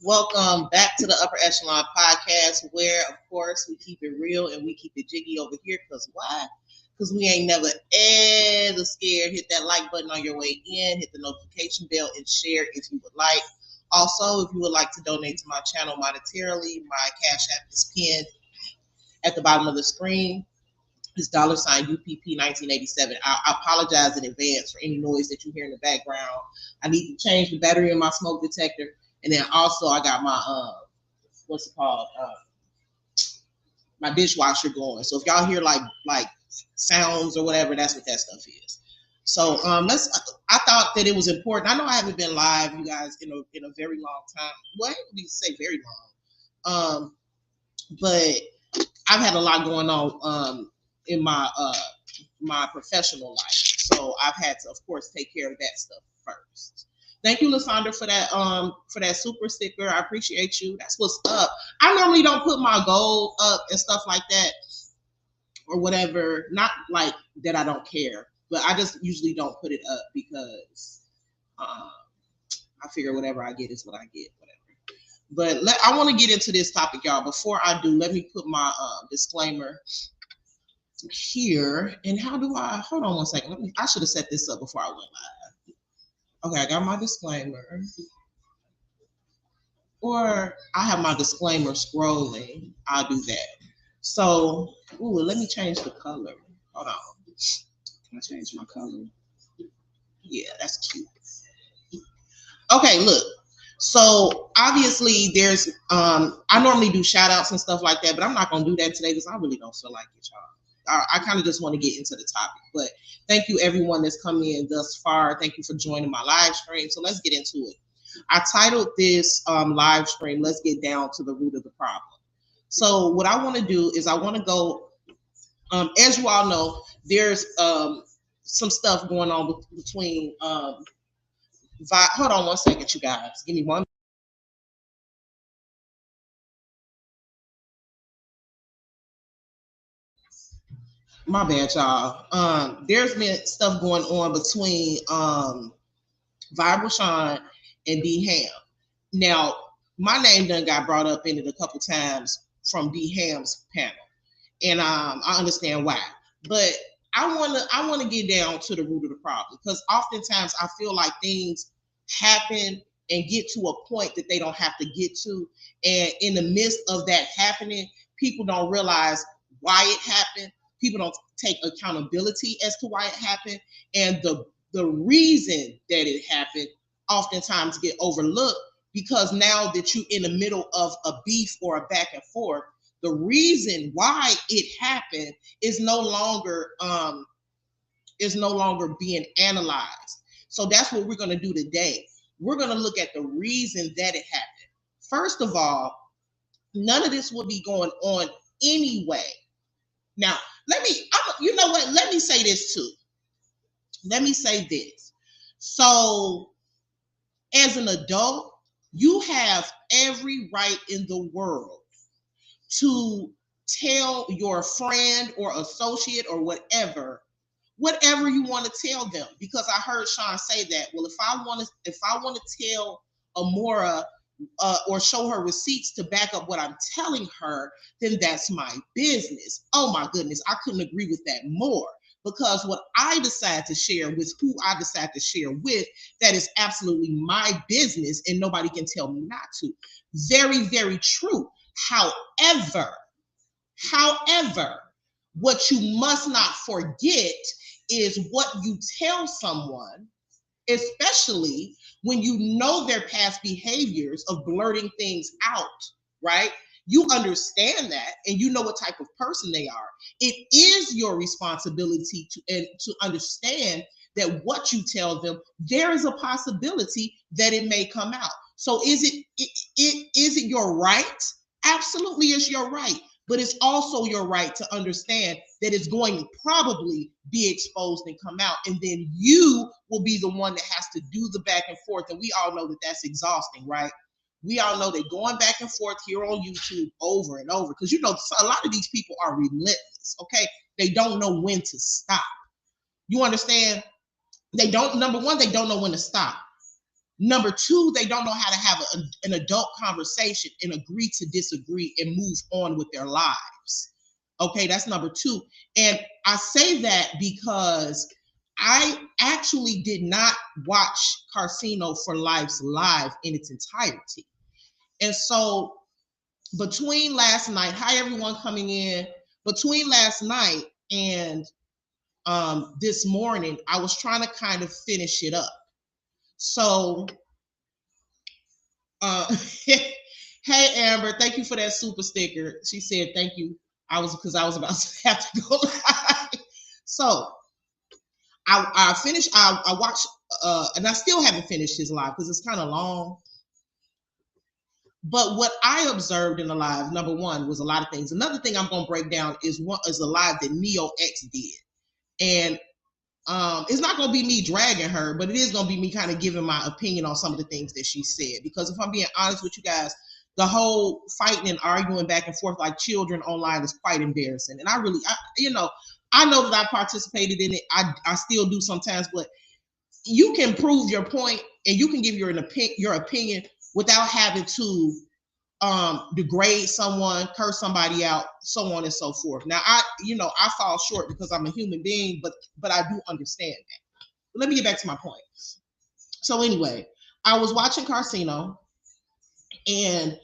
Welcome back to the Upper Echelon Podcast, where, of course, we keep it real and we keep it jiggy over here. Because why? Because we ain't never ever scared. Hit that like button on your way in, hit the notification bell, and share if you would like. Also, if you would like to donate to my channel monetarily, my Cash App is pinned at the bottom of the screen. It's $ UPP 1987. I apologize in advance for any noise that you hear in the background. I need to change the battery in my smoke detector, and then also I got my what's it called my dishwasher going. So if y'all hear like sounds or whatever, that's what that stuff is. So let's. I thought that it was important. I know I haven't been live, you guys, in a very long time. Well, I don't need to say very long, but I've had a lot going on in my professional life, so I've had to, of course, take care of that stuff first. Thank you, Lasandra, for that super sticker. I appreciate you. That's what's up. I normally don't put my goal up and stuff like that or whatever. Not like that I don't care, but I just usually don't put it up because um, I figure whatever I get is what I get. Whatever. I want to get into this topic, y'all. Before I do, let me put my disclaimer here. And how do I? Hold on one second. I should have set this up before I went live. Okay, I got my disclaimer, or I have my disclaimer scrolling. I'll do that. So, ooh, let me change the color. Hold on. Can I change my color? Yeah, that's cute. Okay, look. So obviously there's I normally do shout outs and stuff like that, but I'm not gonna do that today because I really don't feel like it, y'all. I kind of just want to get into the topic. But thank you everyone that's come in thus far. Thank you for joining my live stream. So let's get into it. I titled this live stream, Let's Get Down to the Root of the Problem. So what I want to do is I want to go, as you all know, there's some stuff going on between hold on one second, you guys. Give me one. My bad, y'all. There's been stuff going on between Vibe Sean and D Ham. Now, my name done got brought up in it a couple times from D Ham's panel, and I understand why. But I wanna get down to the root of the problem because oftentimes I feel like things happen and get to a point that they don't have to get to, and in the midst of that happening, people don't realize why it happened. People don't take accountability as to why it happened, and the reason that it happened oftentimes get overlooked because now that you're in the middle of a beef or a back and forth, the reason why it happened is no longer being analyzed. So that's what we're going to do today. We're going to look at the reason that it happened. First of all, none of this would be going on anyway. Now, you know what? Let me say this too. Let me say this. So, as an adult, you have every right in the world to tell your friend or associate or whatever you want to tell them. Because I heard Sean say that. Well, if I want to tell Amora or show her receipts to back up what I'm telling her, then that's my business. Oh my goodness, I couldn't agree with that more. Because what I decide to share with who I decide to share with, that is absolutely my business, and nobody can tell me not to. Very, very true. However, However, what you must not forget is what you tell someone, especially when you know their past behaviors of blurting things out, right? You understand that and you know what type of person they are. It is your responsibility to understand that what you tell them, there is a possibility that it may come out. So is it your right? Absolutely, it's your right. But it's also your right to understand that it's going to probably be exposed and come out. And then you will be the one that has to do the back and forth. And we all know that that's exhausting, right? We all know that going back and forth here on YouTube over and over, because a lot of these people are relentless, okay? They don't know when to stop. You understand? Number one, they don't know when to stop. Number two, they don't know how to have an adult conversation and agree to disagree and move on with their lives. Okay, that's number two. And I say that because I actually did not watch Carcino for Life's live in its entirety. And so between last night, hi everyone coming in, between last night and this morning, I was trying to kind of finish it up. So, hey Amber, thank you for that super sticker. She said thank you. I was about to have to go live. So I finished. I watched, and I still haven't finished his live because it's kind of long. But what I observed in the live, number one, was a lot of things. Another thing I'm going to break down is a live that Neo X did, and it's not going to be me dragging her, but it is going to be me kind of giving my opinion on some of the things that she said. Because if I'm being honest with you guys, the whole fighting and arguing back and forth like children online is quite embarrassing. And I know that I participated in it. I still do sometimes, but you can prove your point and you can give your opinion without having to degrade someone, curse somebody out, so on and so forth. Now, I fall short because I'm a human being, but I do understand that. But let me get back to my point. So anyway, I was watching Carcino, and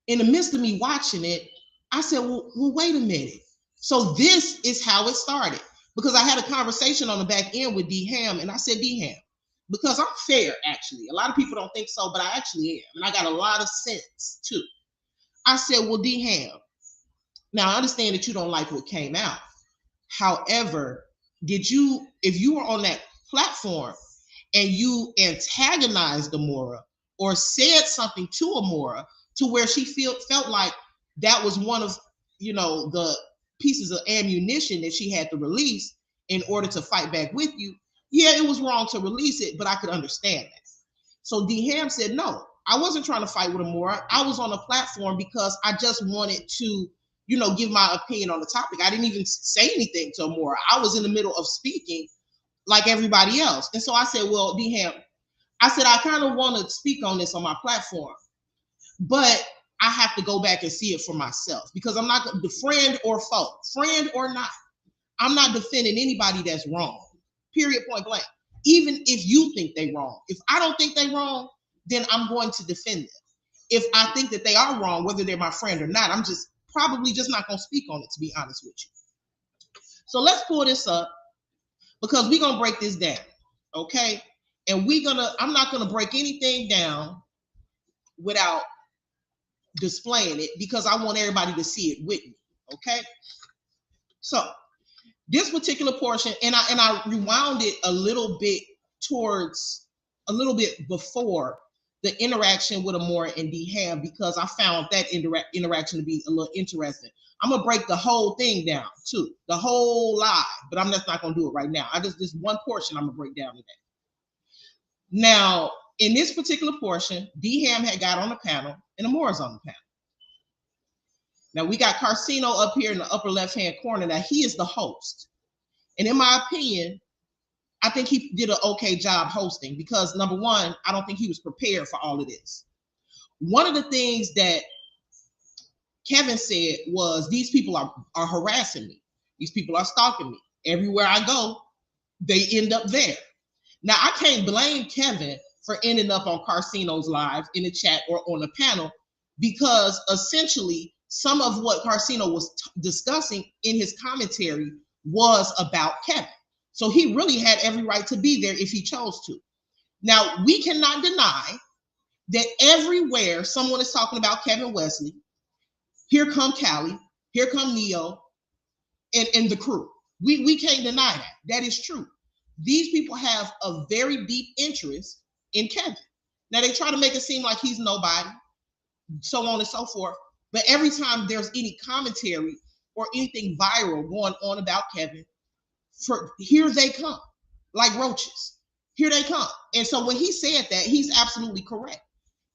in the midst of me watching it, I said, well, wait a minute. So this is how it started. Because I had a conversation on the back end with D Ham, and I said, D Ham, because I'm fair, actually. A lot of people don't think so, but I actually am. And I got a lot of sense, too. I said, well, D Ham, now I understand that you don't like what came out. However, if you were on that platform and you antagonized Amora or said something to Amora to where she felt like that was one of, the pieces of ammunition that she had to release in order to fight back with you, yeah, it was wrong to release it, but I could understand that. So D Ham said, no, I wasn't trying to fight with Amora. I was on a platform because I just wanted to, give my opinion on the topic. I didn't even say anything to Amora. I was in the middle of speaking like everybody else. And so I said, well, D Ham, I said, I kind of want to speak on this on my platform, but I have to go back and see it for myself because I'm not the friend or foe, friend or not. I'm not defending anybody that's wrong, period, point blank. Even if you think they're wrong. If I don't think they're wrong, then I'm going to defend them. If I think that they are wrong, whether they're my friend or not, I'm just probably just not going to speak on it, to be honest with you. So let's pull this up because we're going to break this down, okay? And I'm not going to break anything down without displaying it because I want everybody to see it with me, okay? So this particular portion, and I rewound it a little bit before the interaction with Amora and D Ham because I found that interaction to be a little interesting. I'm gonna break the whole thing down too, the whole live, but I'm just not gonna do it right now. This one portion I'm gonna break down today. Now, in this particular portion, D Ham had got on the panel and Amora's on the panel. Now we got Carcino up here in the upper left-hand corner. Now he is the host. And in my opinion, I think he did an okay job hosting because number one, I don't think he was prepared for all of this. One of the things that Kevin said was these people are harassing me. These people are stalking me. Everywhere I go, they end up there. Now, I can't blame Kevin for ending up on Carcino's live in the chat or on the panel because essentially some of what Carcino was discussing in his commentary was about Kevin. So he really had every right to be there if he chose to. Now, we cannot deny that everywhere someone is talking about Kevin Wesley, here come Callie, here come Neo, and the crew. We can't deny that. That is true. These people have a very deep interest in Kevin. Now, they try to make it seem like he's nobody, so on and so forth. But every time there's any commentary or anything viral going on about Kevin, here they come, like roaches. Here they come. And so when he said that, he's absolutely correct.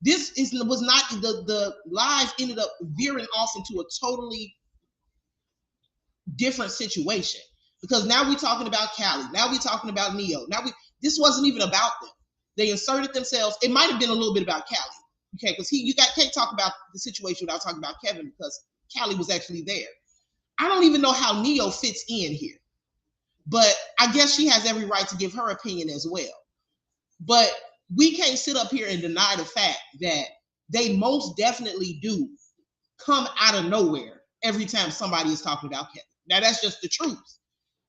This was not the live ended up veering off into a totally different situation because now we're talking about Callie. Now we're talking about Neo. This wasn't even about them. They inserted themselves. It might have been a little bit about Callie, okay? Because can't talk about the situation without talking about Kevin, because Callie was actually there. I don't even know how Ne-Yo fits in here, but I guess she has every right to give her opinion as well. But we can't sit up here and deny the fact that they most definitely do come out of nowhere every time somebody is talking about Kevin. Now, that's just the truth.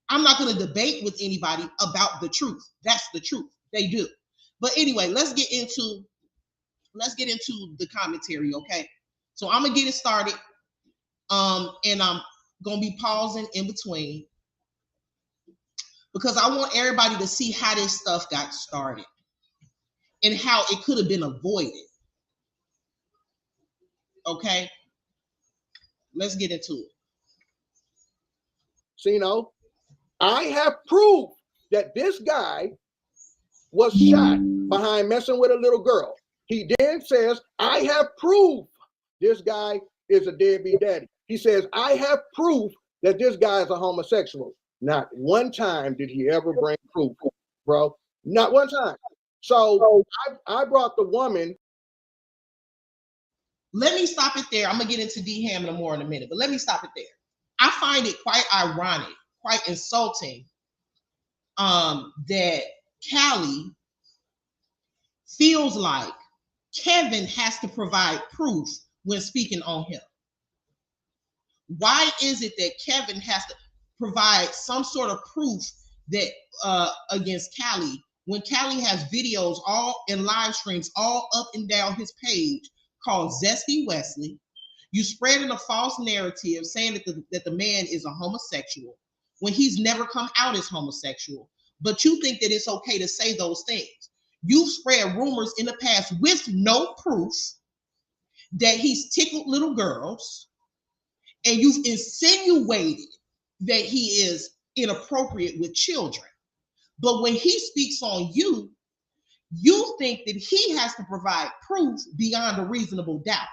I'm not going to debate with anybody about the truth. That's the truth. They do. But anyway, let's get into the commentary, okay? So I'm gonna get it started, and I'm gonna be pausing in between because I want everybody to see how this stuff got started and how it could have been avoided. Okay, let's get into it. Cino, I have proof that this guy was shot behind messing with a little girl. He then says, I have proof this guy is a deadbeat daddy. He says, I have proof that this guy is a homosexual. Not one time did he ever bring proof, bro. Not one time. So I brought the woman. Let me stop it there. I'm going to get into D-Ham no more in a minute, but let me stop it there. I find it quite ironic, quite insulting that Callie feels like Kevin has to provide proof when speaking on him. Why is it that Kevin has to provide some sort of proof that against Callie when Callie has videos all in live streams all up and down his page called Zesty Wesley? You spreading a false narrative saying that the man is a homosexual when he's never come out as homosexual, but you think that it's okay to say those things. You've spread rumors in the past with no proof that he's tickled little girls, and you've insinuated that he is inappropriate with children. But when he speaks on you, you think that he has to provide proof beyond a reasonable doubt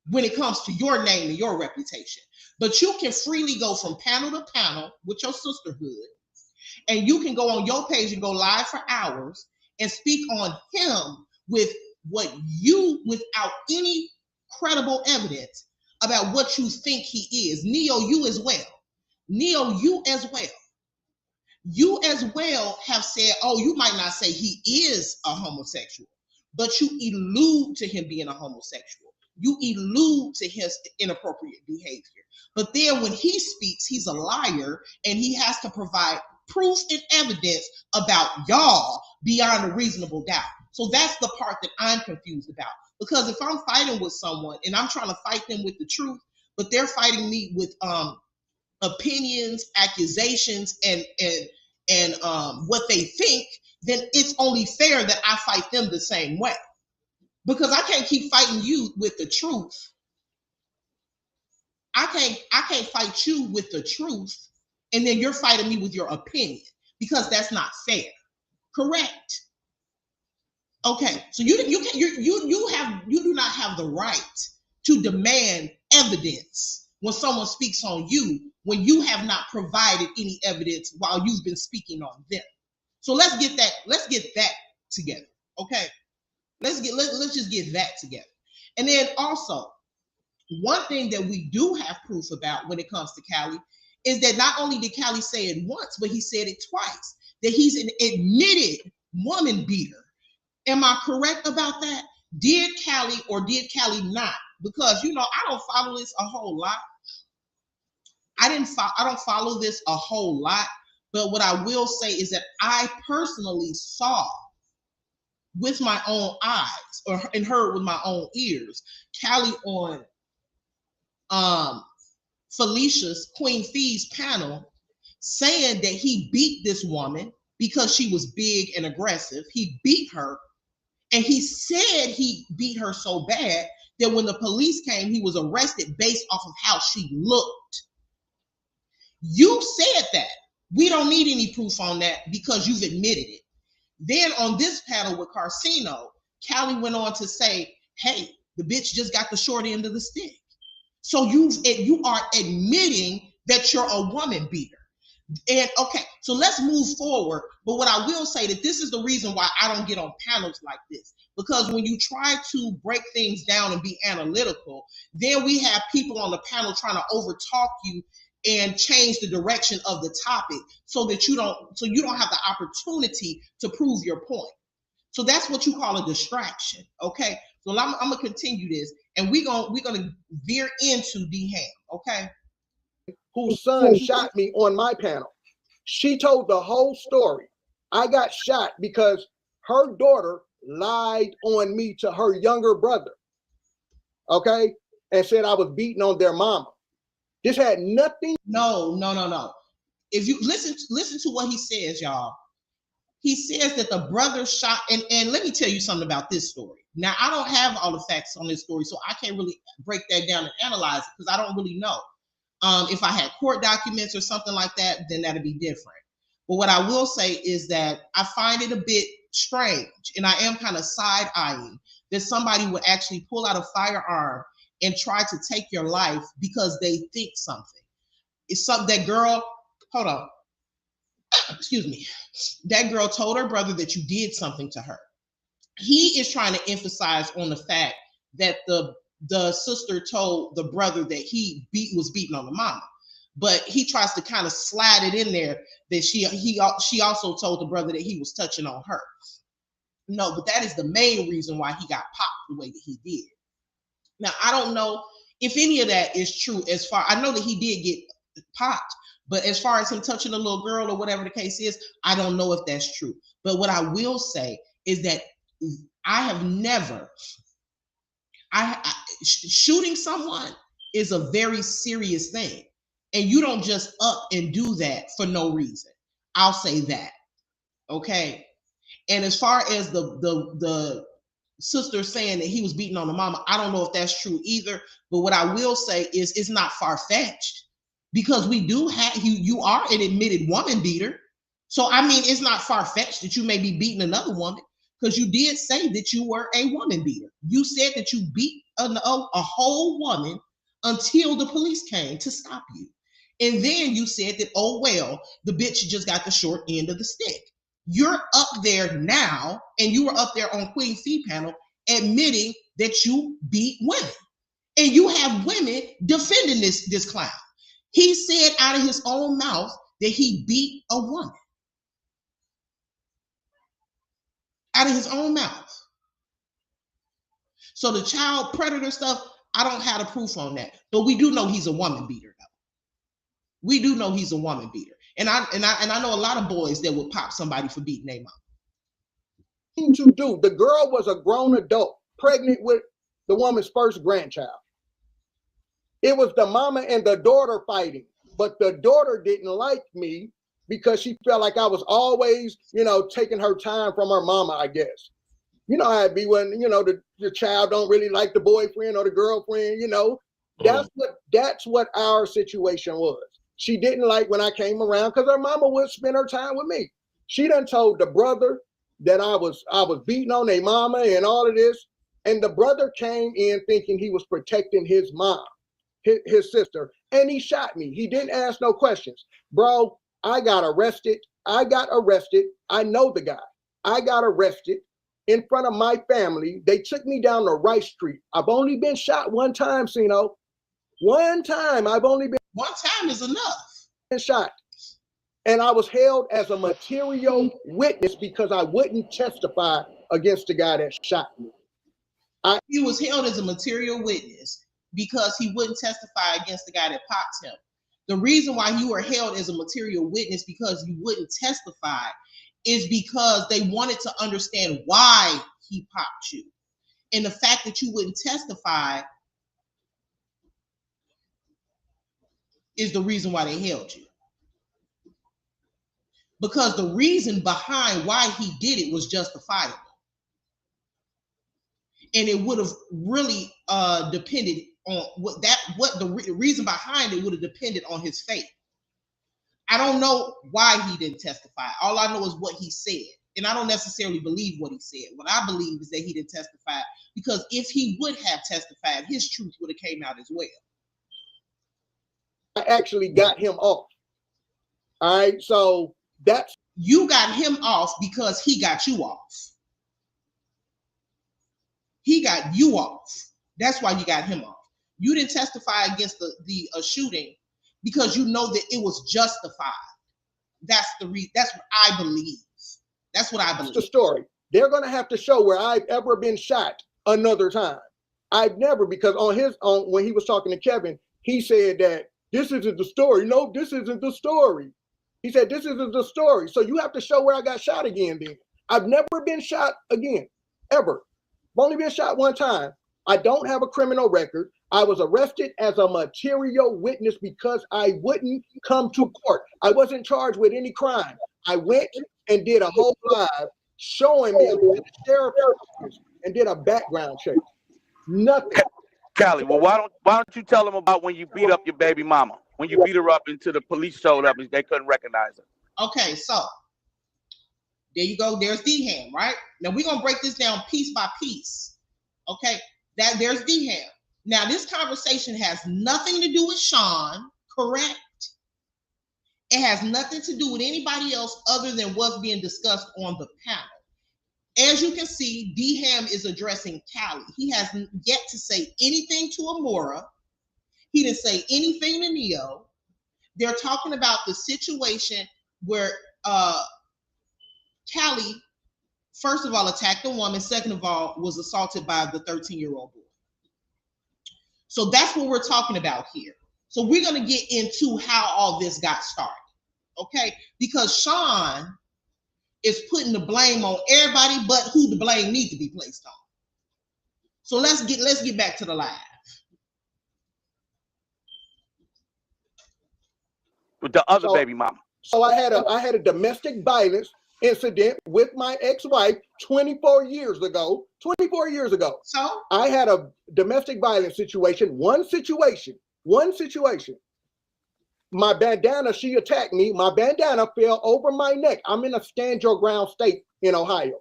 when it comes to your name and your reputation. But you can freely go from panel to panel with your sisterhood, and you can go on your page and go live for hours and speak on him with what you, without any credible evidence about what you think he is. Ne-Yo, you as well. Ne-Yo, you as well. You as well have said, oh, you might not say he is a homosexual, but you allude to him being a homosexual. You allude to his inappropriate behavior. But then when he speaks, he's a liar, and he has to provide proof and evidence about y'all beyond a reasonable doubt. So that's the part that I'm confused about. Because if I'm fighting with someone and I'm trying to fight them with the truth, but they're fighting me with opinions, accusations, and what they think, then it's only fair that I fight them the same way. Because I can't keep fighting you with the truth. I can't fight you with the truth, and then you're fighting me with your opinion, because that's not fair. Correct? Okay, so you do not have the right to demand evidence when someone speaks on you when you have not provided any evidence while you've been speaking on them. So let's get that together. Okay, let's just get that together. And then also, one thing that we do have proof about when it comes to Callie is that not only did Callie say it once, but he said it twice, that he's an admitted woman beater. Am I correct about that? Did Callie or did Callie not? Because, I don't follow this a whole lot. I don't follow this a whole lot, but what I will say is that I personally saw with my own eyes and heard with my own ears Callie on Felicia's Queen Fee's panel saying that he beat this woman because she was big and aggressive. He beat her, and he said he beat her so bad that when the police came, he was arrested based off of how she looked. You said that. We don't need any proof on that because you've admitted it. Then on this panel with Carcino, Callie went on to say, hey, the bitch just got the short end of the stick. So you are admitting that you're a woman beater. And okay, so let's move forward. But what I will say that this is the reason why I don't get on panels like this. Because when you try to break things down and be analytical, then we have people on the panel trying to overtalk you and change the direction of the topic so that you don't have the opportunity to prove your point. So that's what you call a distraction. Okay. So I'm gonna continue this, and we're gonna veer into D-Ham. Okay. Whose son shot me on my panel. She told the whole story. I got shot because her daughter lied on me to her younger brother. Okay. And said I was beating on their mama. This had nothing. No. If you listen to what he says, y'all. He says that the brother shot, and let me tell you something about this story. Now, I don't have all the facts on this story, so I can't really break that down and analyze it because I don't really know. If I had court documents or something like that, then that'd be different. But what I will say is that I find it a bit strange, and I am kind of side-eyeing that somebody would actually pull out a firearm and try to take your life because they think something. It's something that girl, hold on. Excuse me. That girl told her brother that you did something to her. He is trying to emphasize on the fact that the sister told the brother that he was beating on the mama, but he tries to kind of slide it in there that she also told the brother that he was touching on her. No, but that is the main reason why he got popped the way that he did. Now, I don't know if any of that is true. As far I know that he did get popped, but as far as him touching a little girl or whatever the case is, I don't know if that's true. But what I will say is that I have never, shooting someone is a very serious thing. And you don't just up and do that for no reason. I'll say that. Okay. And as far as the sister saying that he was beating on the mama, I don't know if that's true either. But what I will say is it's not far-fetched. Because we do have you are an admitted woman beater. So I mean, it's not far-fetched that you may be beating another woman, because you did say that you were a woman beater. You said that you beat a whole woman until the police came to stop you. And then you said that, oh, well, the bitch just got the short end of the stick. You're up there now, and you were up there on Queen Fee panel admitting that you beat women. And you have women defending this clown. He said out of his own mouth that he beat a woman. Out of his own mouth. So the child predator stuff, I don't have the proof on that. But we do know he's a woman beater, though. We do know he's a woman beater. And I know a lot of boys that would pop somebody for beating their mom. To do. The girl was a grown adult, pregnant with the woman's first grandchild. It was the mama and the daughter fighting, but the daughter didn't like me because she felt like I was always, taking her time from her mama, I guess. You know how it be when, the child don't really like the boyfriend or the girlfriend, That's what our situation was. She didn't like when I came around because her mama would spend her time with me. She done told the brother that I was beating on their mama and all of this. And the brother came in thinking he was protecting his mom. His sister, and he shot me. He didn't ask no questions. Bro, I got arrested. I know the guy. I got arrested in front of my family. They took me down to Rice Street. I've only been shot one time, Sino. One time. One time is enough. Shot. And I was held as a material witness because I wouldn't testify against the guy that shot me. He was held as a material witness because he wouldn't testify against the guy that popped him. The reason why you were held as a material witness because you wouldn't testify is because they wanted to understand why he popped you. And the fact that you wouldn't testify is the reason why they held you. Because the reason behind why he did it was justifiable. And it would have really depended on the reason behind it would have depended on his faith. I don't know why he didn't testify. All I know is what he said. And I don't necessarily believe what he said. What I believe is that he didn't testify because if he would have testified, his truth would have came out as well. I actually got him off. All right, so that's You got him off because he got you off. He got you off. That's why you got him off. You didn't testify against the shooting because you know that it was justified. That's the reason. That's what I believe. That's what I believe. the story. They're going to have to show where I've ever been shot another time. I've never, because when he was talking to Kevin, he said that this isn't the story. No, this isn't the story. He said this isn't the story. So you have to show where I got shot again then. I've never been shot again, ever. I've only been shot one time. I don't have a criminal record. I was arrested as a material witness because I wouldn't come to court. I wasn't charged with any crime. I went and did a whole live showing me the sheriff's office and did a background check. Nothing. Callie, well, why don't you tell them about when you beat up your baby mama? When you beat her up until the police showed up and they couldn't recognize her. Okay, so there you go. There's D-Ham, right? Now we're gonna break this down piece by piece. Okay, there's D-Ham. Now this conversation has nothing to do with Sean, correct? It has nothing to do with anybody else other than what's being discussed on the panel. As you can see, D-Ham is addressing Callie. He hasn't yet to say anything to Amora. He didn't say anything to Neo. They're talking about the situation where Callie, first of all, attacked a woman. Second of all, was assaulted by the 13-year-old boy. So that's what we're talking about here. So we're going to get into how all this got started, okay? Because Sean is putting the blame on everybody but who the blame needs to be placed on. So let's get back to the live. With the other baby mama. So I had a domestic violence incident with my ex-wife 24 years ago. 24 years ago. So I had a domestic violence situation. One situation. My bandana, she attacked me. My bandana fell over my neck. I'm in a stand your ground state in Ohio.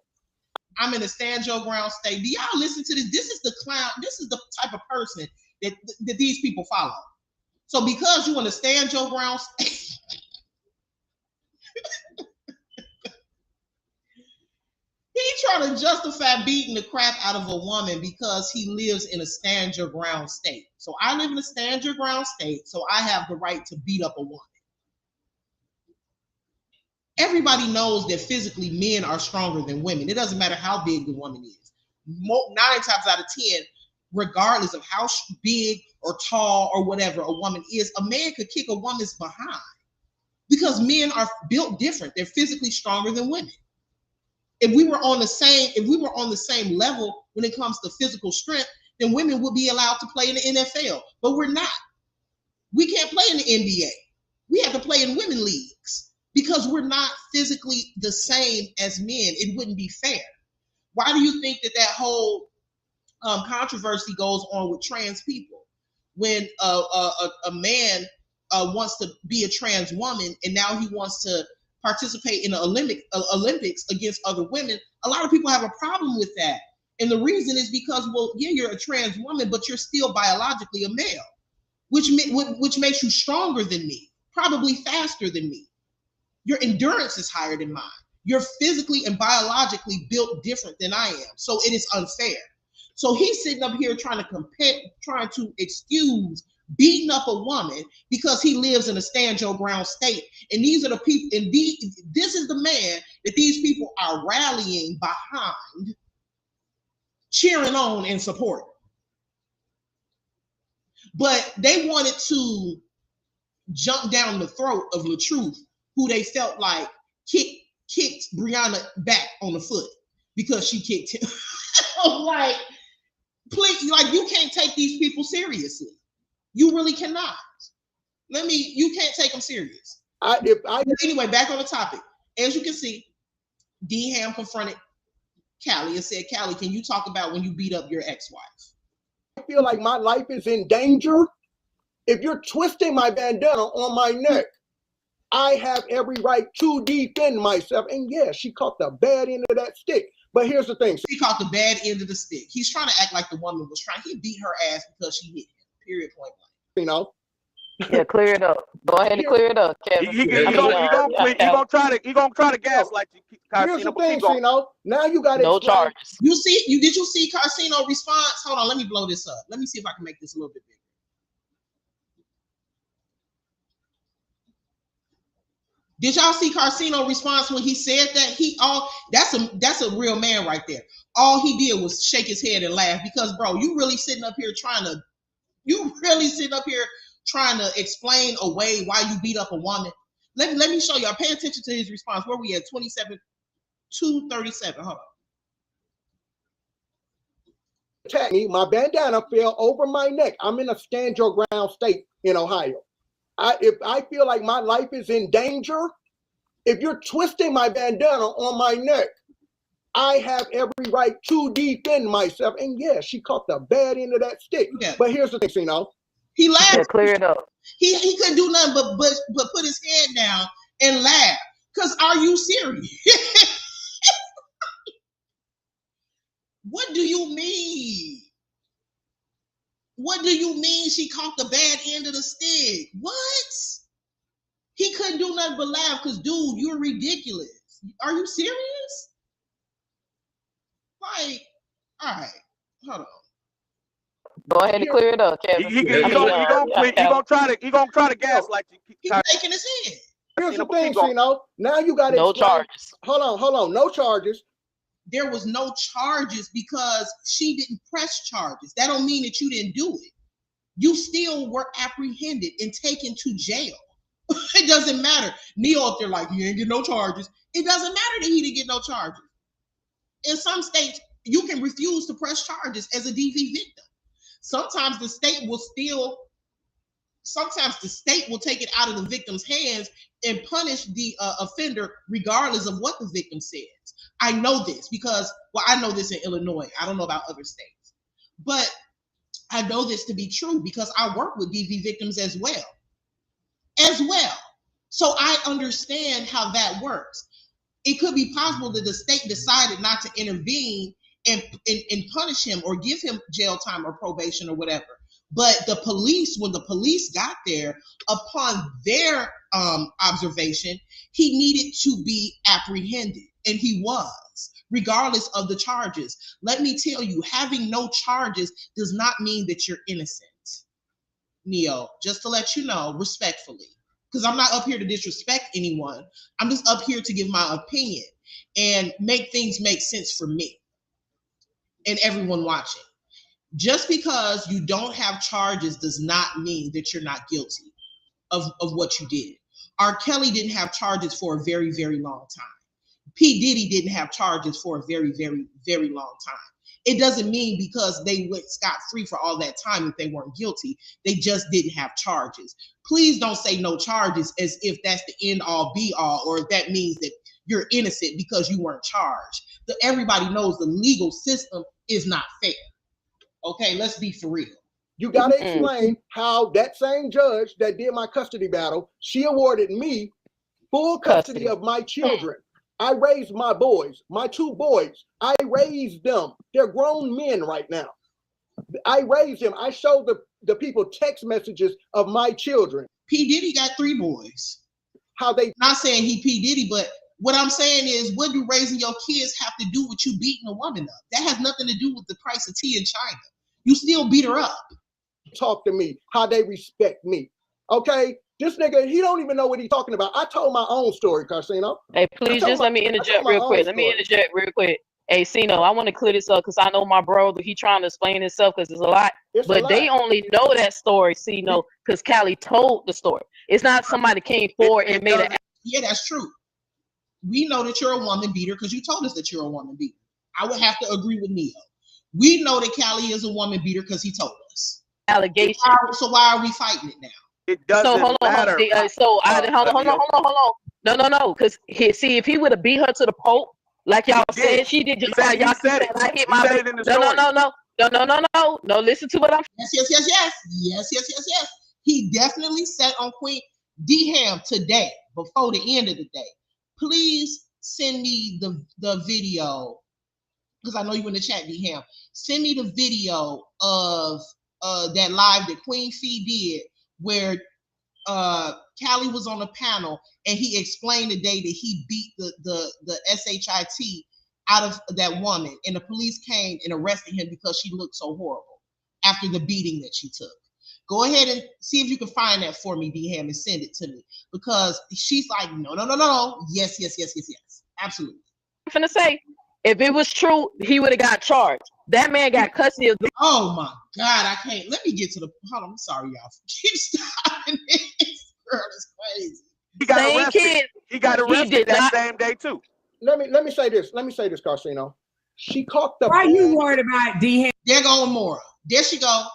I'm in a stand your ground state. Do y'all listen to this? This is the clown. This is the type of person that these people follow. So because you want to stand your ground state, he trying to justify beating the crap out of a woman because he lives in a stand your ground state. So I live in a stand your ground state, so I have the right to beat up a woman. Everybody knows that physically men are stronger than women. It doesn't matter how big the woman is. 9 times out of 10, regardless of how big or tall or whatever a woman is, a man could kick a woman's behind because men are built different. They're physically stronger than women. If we were on the same level when it comes to physical strength, then women would be allowed to play in the NFL, but we're not. We can't play in the NBA. We have to play in women leagues because we're not physically the same as men. It wouldn't be fair. Why do you think that whole controversy goes on with trans people? When a man wants to be a trans woman and now he wants to participate in the Olympics against other women, a lot of people have a problem with that. And the reason is because, well, yeah, you're a trans woman, but you're still biologically a male, which makes you stronger than me, probably faster than me. Your endurance is higher than mine. You're physically and biologically built different than I am. So it is unfair. So he's sitting up here trying to excuse beating up a woman because he lives in a stand your ground state. And these are the people, and this is the man that these people are rallying behind, cheering on and supporting. But they wanted to jump down the throat of LaTruth, who they felt like kicked Brianna back on the foot because she kicked him. Like, please, like, you can't take these people seriously. You really cannot. You can't take them serious. Anyway, back on the topic. As you can see, D-Ham confronted Callie and said, Callie, can you talk about when you beat up your ex-wife? I feel like my life is in danger. If you're twisting my bandana on my neck, I have every right to defend myself. And yeah, she caught the bad end of that stick. But here's the thing. She caught the bad end of the stick. He's trying to act like the woman was trying. He beat her ass because she hit him. Period, point blank. You know, Yeah, clear it up. Go ahead and clear it up, Kevin. He I mean, gonna try to gaslight you, Here's the Carcino. But thing, keep going. Sino. Now you got to no explain. charges. Did you see Carcino response? Hold on, let me blow this up. Let me see if I can make this a little bit bigger. Did y'all see Carcino response when he said that? That's a real man right there. All he did was shake his head and laugh because, bro, you really sitting up here trying to explain away why you beat up a woman. Let me show y'all. Pay attention to his response. Where we at? 27-237. Hold on. Attack me. My bandana fell over my neck. I'm in a stand your ground state in Ohio. If I feel like my life is in danger, if you're twisting my bandana on my neck, I have every right to defend myself. And yeah, she caught the bad end of that stick. Yeah. But here's the thing, Sino. He laughed. Yeah, clear it up. He couldn't do nothing but put his head down and laugh. Cause are you serious? What do you mean? What do you mean she caught the bad end of the stick? What? He couldn't do nothing but laugh because, dude, you're ridiculous. Are you serious? Like, all right, hold on. Go ahead and clear it up, Kevin. He gonna try to gaslight you. He's shaking his head. Here's the thing, Sino. Now you got to no explain. charges. Hold on. No charges. There was no charges because she didn't press charges. That don't mean that you didn't do it. You still were apprehended and taken to jail. It doesn't matter. Neo up there like, he ain't get no charges. It doesn't matter that he didn't get no charges. In some states, you can refuse to press charges as a DV victim. Sometimes the state will take it out of the victim's hands and punish the offender regardless of what the victim says. I know this because, well, I know this in Illinois. I don't know about other states. But I know this to be true because I work with DV victims as well. So I understand how that works. It could be possible that the state decided not to intervene and punish him or give him jail time or probation or whatever. But the police, when the police got there, upon their observation, he needed to be apprehended, and he was, regardless of the charges. Let me tell you, having no charges does not mean that you're innocent. Neo, just to let you know, respectfully, because I'm not up here to disrespect anyone. I'm just up here to give my opinion and make things make sense for me and everyone watching. Just because you don't have charges does not mean that you're not guilty of what you did. R. Kelly didn't have charges for a very, very long time. P. Diddy didn't have charges for a very, very, very long time. It doesn't mean because they went scot-free for all that time that they weren't guilty. They just didn't have charges. Please don't say no charges as if that's the end all be all, or if that means that you're innocent because you weren't charged. Everybody knows the legal system is not fair. Okay, let's be for real. You got to explain how that same judge that did my custody battle, she awarded me full custody of my children. I raised my boys, my two boys. I raised them. They're grown men right now. I raised them. I showed the people text messages of my children. P. Diddy got 3 boys. How they... Not saying he P. Diddy, but what I'm saying is, what do raising your kids have to do with you beating a woman up? That has nothing to do with the price of tea in China. You still beat her up. Talk to me, how they respect me. Okay? This nigga, he don't even know what he's talking about. I told my own story, Carcino. Hey, please just let me interject real quick. Hey, Sino, I want to clear this up because I know my brother, he trying to explain himself because it's a lot. But they only know that story, Sino, because Callie told the story. It's not somebody came forward and made it. Yeah, that's true. We know that you're a woman beater because you told us that you're a woman beater. I would have to agree with Neo. We know that Callie is a woman beater because he told us. Allegation. So why are we fighting it now? It doesn't matter. Hold on. No. Because see, if he would have beat her to the pulp, like y'all said, she did just like y'all said. I hit my baby. No. Listen to what I'm. Yes. He definitely sat on Queen D-Ham today before the end of the day. Please send me the video because I know you in the chat, D-Ham. Send me the video of that live that Queen Fee did where Callie was on the panel and he explained the day that he beat the SHIT out of that woman, and the police came and arrested him because she looked so horrible after the beating that she took. Go ahead and see if you can find that for me, D-Ham, and send it to me, because she's like, no. Yes. Absolutely. I'm finna say, if it was true, he would have got charged. That man got custody of. Oh my God, I can't. Let me get to the. Hold on, I'm sorry, y'all. Keep stopping this. Girl is crazy. He got arrested. He got arrested that same day too. Let me say this. Carsino. She caught the. Why you worried about D-Ham? There go Amora. There she go.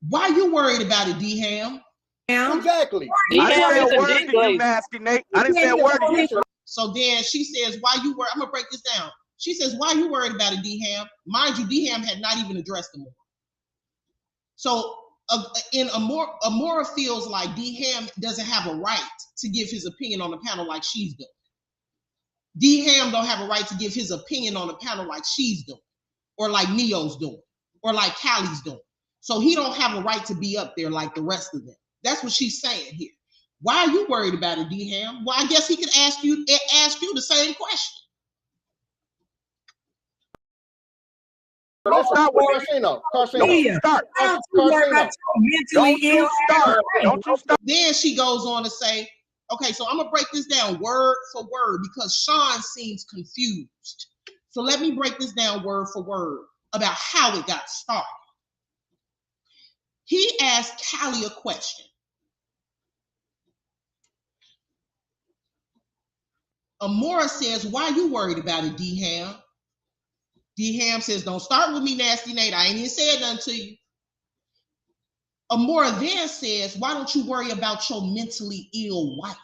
Why you worried about it, D-Ham? Exactly. I didn't say a word to you, nasty Nate. I didn't say a word to you. So then she says, why you worried? I'm going to break this down. She says, why you worried about it, D-Ham? Mind you, D-Ham had not even addressed Amora. So in Amora feels like D-Ham doesn't have a right to give his opinion on the panel like she's doing. D-Ham don't have a right to give his opinion on the panel like she's doing, or like Neo's doing, or like Callie's doing. So he don't have a right to be up there like the rest of them. That's what she's saying here. Why are you worried about it, D-Ham? Well, I guess he could ask you the same question. Don't start with Carsino. Don't you start. Don't you start. Then she goes on to say, okay, so I'm going to break this down word for word because Sean seems confused. So let me break this down word for word about how it got started. He asked Callie a question. Amora says, why are you worried about it, D-Ham? D-Ham says, don't start with me, nasty Nate. I ain't even said nothing to you. Amora then says, why don't you worry about your mentally ill wife?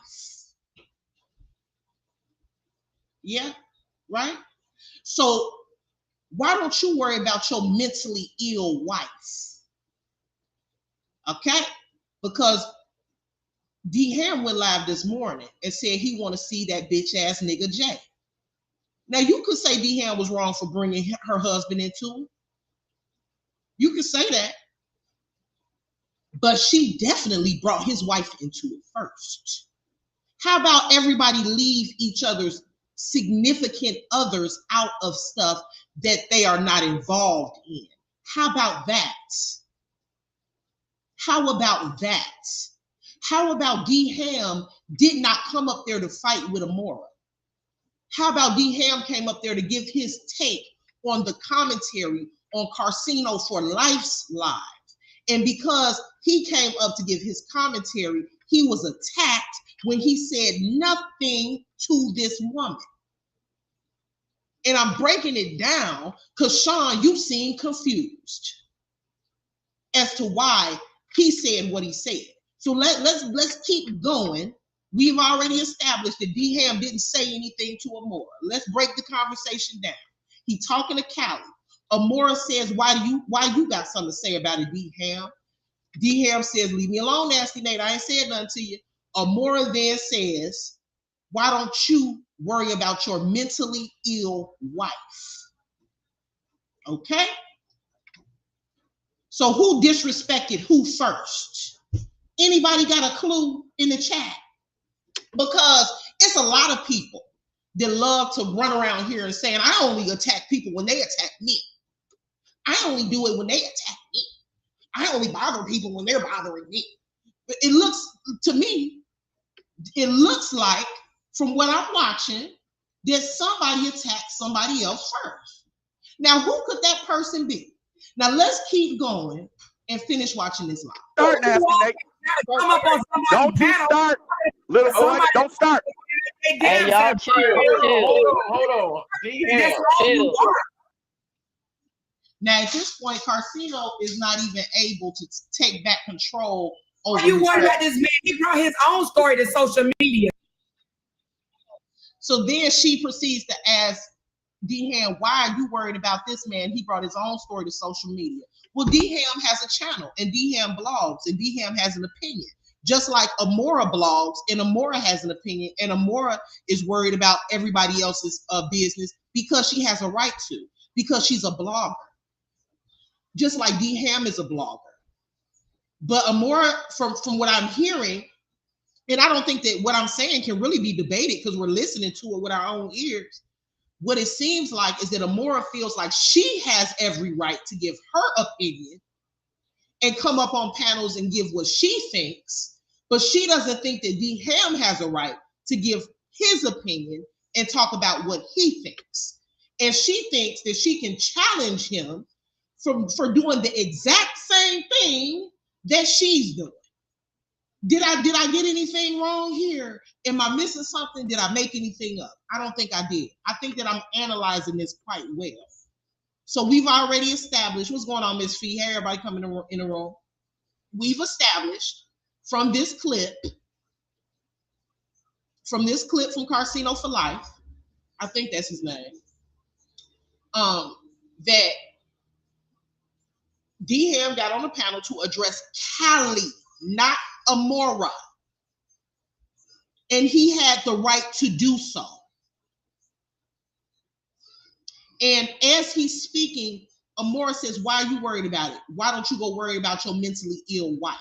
Yeah, right? So why don't you worry about your mentally ill wife? Okay? Because D-Ham went live this morning and said he want to see that bitch ass nigga Jay. Now you could say D-Ham was wrong for bringing her husband into it. You could say that. But she definitely brought his wife into it first. How about everybody leave each other's significant others out of stuff that they are not involved in? How about that? How about that? How about D-Ham did not come up there to fight with Amora? How about D-Ham came up there to give his take on the commentary on Carsino for Life's Live? And because he came up to give his commentary, he was attacked when he said nothing to this woman. And I'm breaking it down because Sean, you seem confused as to why he said what he said. So let's keep going. We've already established that D-Ham didn't say anything to Amora. Let's break the conversation down. He talking to Callie. Amora says, why you got something to say about it, D-Ham? D-Ham says, leave me alone, nasty Nate. I ain't said nothing to you. Amora then says, why don't you worry about your mentally ill wife? Okay? So who disrespected who first? Anybody got a clue in the chat? Because it's a lot of people that love to run around here and saying, I only attack people when they attack me. I only do it when they attack me. I only bother people when they're bothering me. But it looks, to me, it looks like, from what I'm watching, that somebody attacked somebody else first. Now, who could that person be? Now, let's keep going and finish watching this live. Start, nasty Nate. Don't you start, little boy. Don't start. Hey, y'all, chill. Hold on. Chill. Now, at this point, Carsino is not even able to take back control over. Why you worried about this man? He brought his own story to social media. So then she proceeds to ask D-Ham, why are you worried about this man? He brought his own story to social media. Well, D-Ham has a channel and D-Ham blogs and D-Ham has an opinion. Just like Amora blogs and Amora has an opinion and Amora is worried about everybody else's business because she has a right to, because she's a blogger. Just like D-Ham is a blogger. But Amora, from what I'm hearing, and I don't think that what I'm saying can really be debated because we're listening to it with our own ears. What it seems like is that Amora feels like she has every right to give her opinion and come up on panels and give what she thinks, but she doesn't think that D. Ham has a right to give his opinion and talk about what he thinks. And she thinks that she can challenge him for doing the exact same thing that she's doing. Did I get anything wrong here? Am I missing something? Did I make anything up? I don't think I did. I think that I'm analyzing this quite well. So we've already established what's going on, Miss Fee. Hey, everybody coming in a row. We've established from this clip from Carcino for Life, I think that's his name, that D. Ham got on the panel to address Cali, not Amora. And he had the right to do so. And as he's speaking, Amora says, why are you worried about it? Why don't you go worry about your mentally ill wife?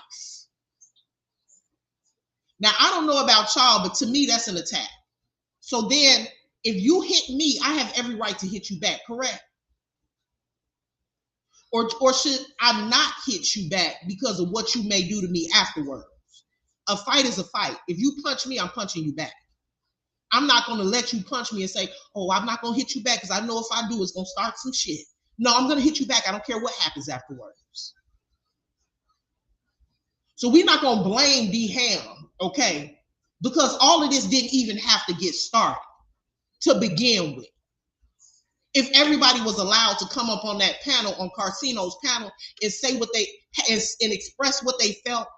Now, I don't know about y'all, but to me, that's an attack. So then, if you hit me, I have every right to hit you back, correct? Or should I not hit you back because of what you may do to me afterwards? A fight is a fight. If you punch me, I'm punching you back. I'm not going to let you punch me and say, oh, I'm not going to hit you back because I know if I do, it's going to start some shit. No, I'm going to hit you back. I don't care what happens afterwards. So we're not going to blame D. Ham, okay? Because all of this didn't even have to get started to begin with. If everybody was allowed to come up on that panel, on Carcino's panel, and say what they and express what they felt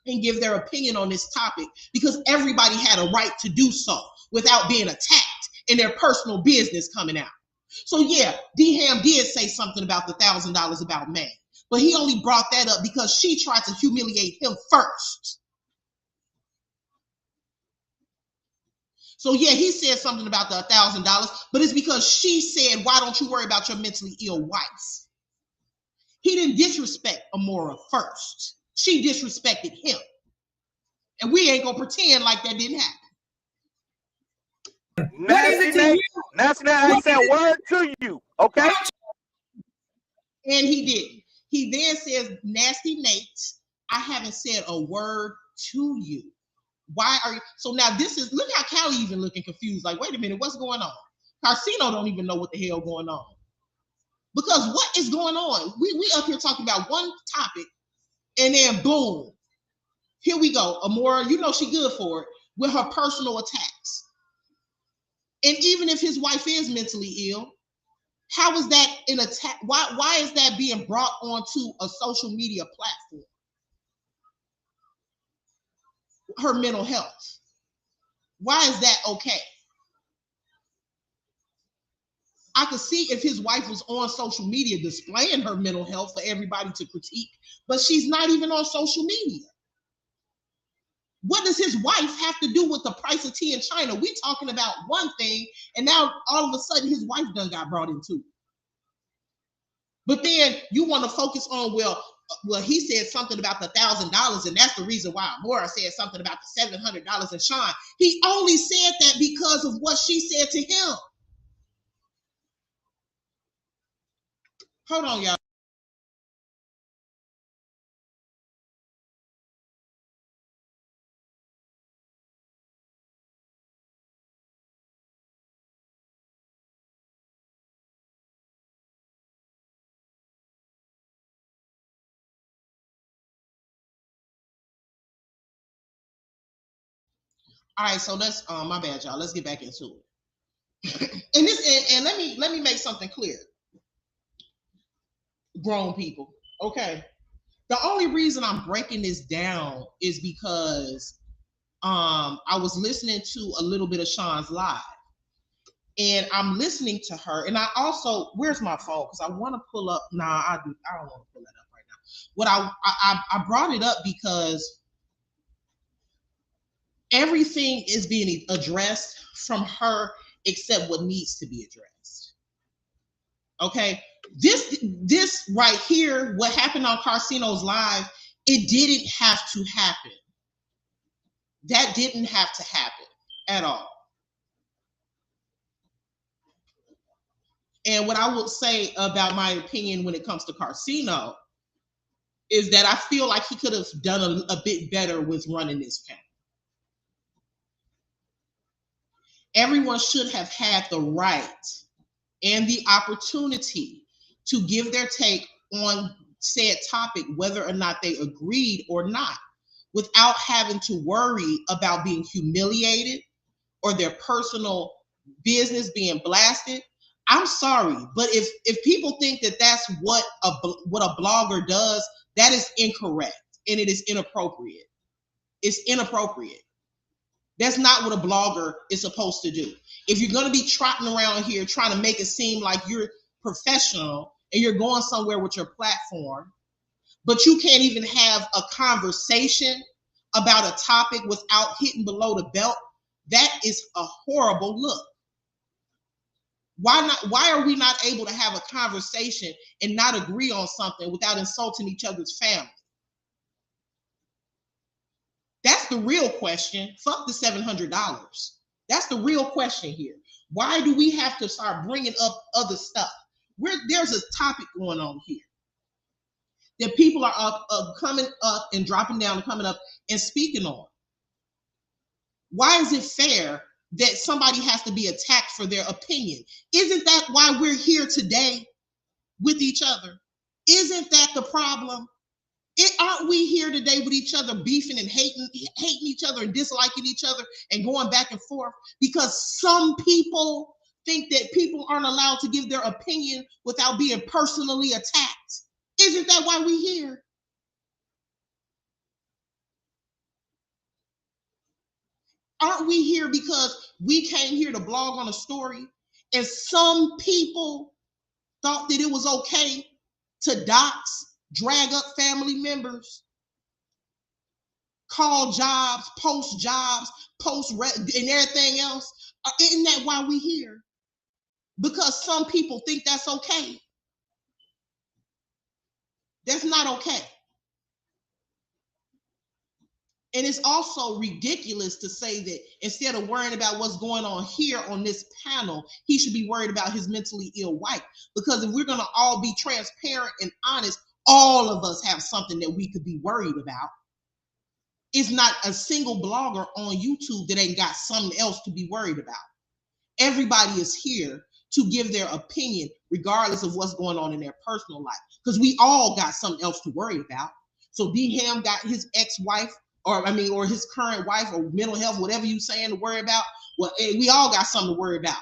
and give their opinion on this topic, because everybody had a right to do so without being attacked and their personal business coming out. So yeah, D. Ham did say something about the $1,000 about May, but he only brought that up because she tried to humiliate him first. So yeah, he said something about the $1,000, but it's because she said, why don't you worry about your mentally ill wife? He didn't disrespect Amora first. She disrespected him. And we ain't gonna pretend like that didn't happen. Nasty Nate ain't said a word to you, okay? And he didn't. He then says, Nasty Nate, I haven't said a word to you. Why are you? So now this is, look how Callie even looking confused. Like, wait a minute, what's going on? Carcino don't even know what the hell going on. Because what is going on? We up here talking about one topic, and then boom, here we go. Amora, you know she good for it with her personal attacks. And even if his wife is mentally ill, how is that an attack? Why is that being brought onto a social media platform? Her mental health. Why is that okay? I could see if his wife was on social media displaying her mental health for everybody to critique, but she's not even on social media. What does his wife have to do with the price of tea in China? We're talking about one thing, and now all of a sudden his wife done got brought into it. But then you want to focus on, well, he said something about the $1,000, and that's the reason why Amora said something about the $700 in Sean. He only said that because of what she said to him. Hold on, y'all. All right, so let's my bad, y'all. Let's get back into it. and let me make something clear. Grown people, okay. The only reason I'm breaking this down is because I was listening to a little bit of Sean's live, and I'm listening to her, and I also, where's my phone? Because I want to pull up. I don't want to pull that up right now. What I brought it up because everything is being addressed from her except what needs to be addressed. Okay, this right here, what happened on Carcino's live, It didn't have to happen. That didn't have to happen at all. And what I would say about my opinion when it comes to Carcino is that I feel like he could have done a bit better with running this panel. Everyone should have had the right and the opportunity to give their take on said topic, whether or not they agreed or not, without having to worry about being humiliated or their personal business being blasted. I'm sorry, but if people think that that's what a blogger does, that is incorrect and it is inappropriate. It's inappropriate. That's not what a blogger is supposed to do. If you're going to be trotting around here trying to make it seem like you're professional and you're going somewhere with your platform, but you can't even have a conversation about a topic without hitting below the belt, that is a horrible look. Why are we not able to have a conversation and not agree on something without insulting each other's family? That's the real question. Fuck the $700. That's the real question here. Why do we have to start bringing up other stuff? There's a topic going on here that people are coming up and dropping down and coming up and speaking on. Why is it fair that somebody has to be attacked for their opinion? Isn't that why we're here today with each other? Isn't that the problem? Aren't we here today with each other beefing and hating each other and disliking each other and going back and forth? Because some people think that people aren't allowed to give their opinion without being personally attacked. Isn't that why we're here? Aren't we here because we came here to blog on a story and some people thought that it was okay to dox, drag up family members, call jobs, post and everything else? Isn't that why we're here? Because some people think that's okay. That's not okay. And it's also ridiculous to say that instead of worrying about what's going on here on this panel, he should be worried about his mentally ill wife. Because if we're going to all be transparent and honest, all of us have something that we could be worried about. It's not a single blogger on YouTube that ain't got something else to be worried about. Everybody is here to give their opinion, regardless of what's going on in their personal life. Because we all got something else to worry about. So D-Ham got his ex-wife, or his current wife, or mental health, whatever you saying to worry about. Well, we all got something to worry about.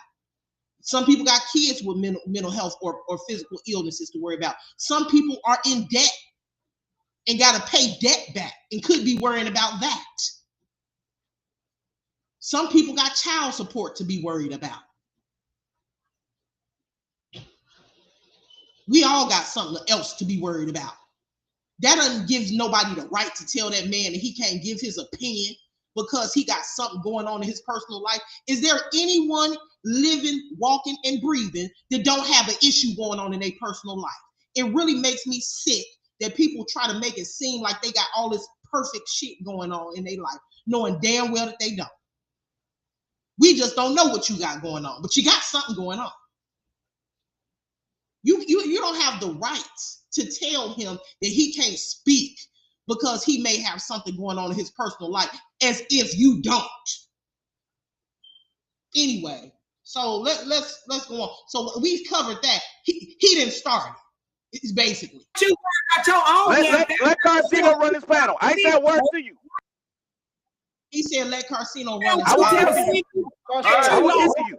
Some people got kids with mental health or physical illnesses to worry about. Some people are in debt and got to pay debt back and could be worrying about that. Some people got child support to be worried about. We all got something else to be worried about. That doesn't give nobody the right to tell that man that he can't give his opinion because he got something going on in his personal life. Is there anyone living, walking, and breathing that don't have an issue going on in their personal life? It really makes me sick that people try to make it seem like they got all this perfect shit going on in their life, knowing damn well that they don't. We just don't know what you got going on, but you got something going on. You don't have the rights to tell him that he can't speak because he may have something going on in his personal life, as if you don't. Anyway, so let's go on. So we've covered that. He didn't start it. It's basically. You got your own. Let Carcino run his panel. I ain't said a word to you. He said, "Let Carcino run his I will panel." listen to you. I will listen to you.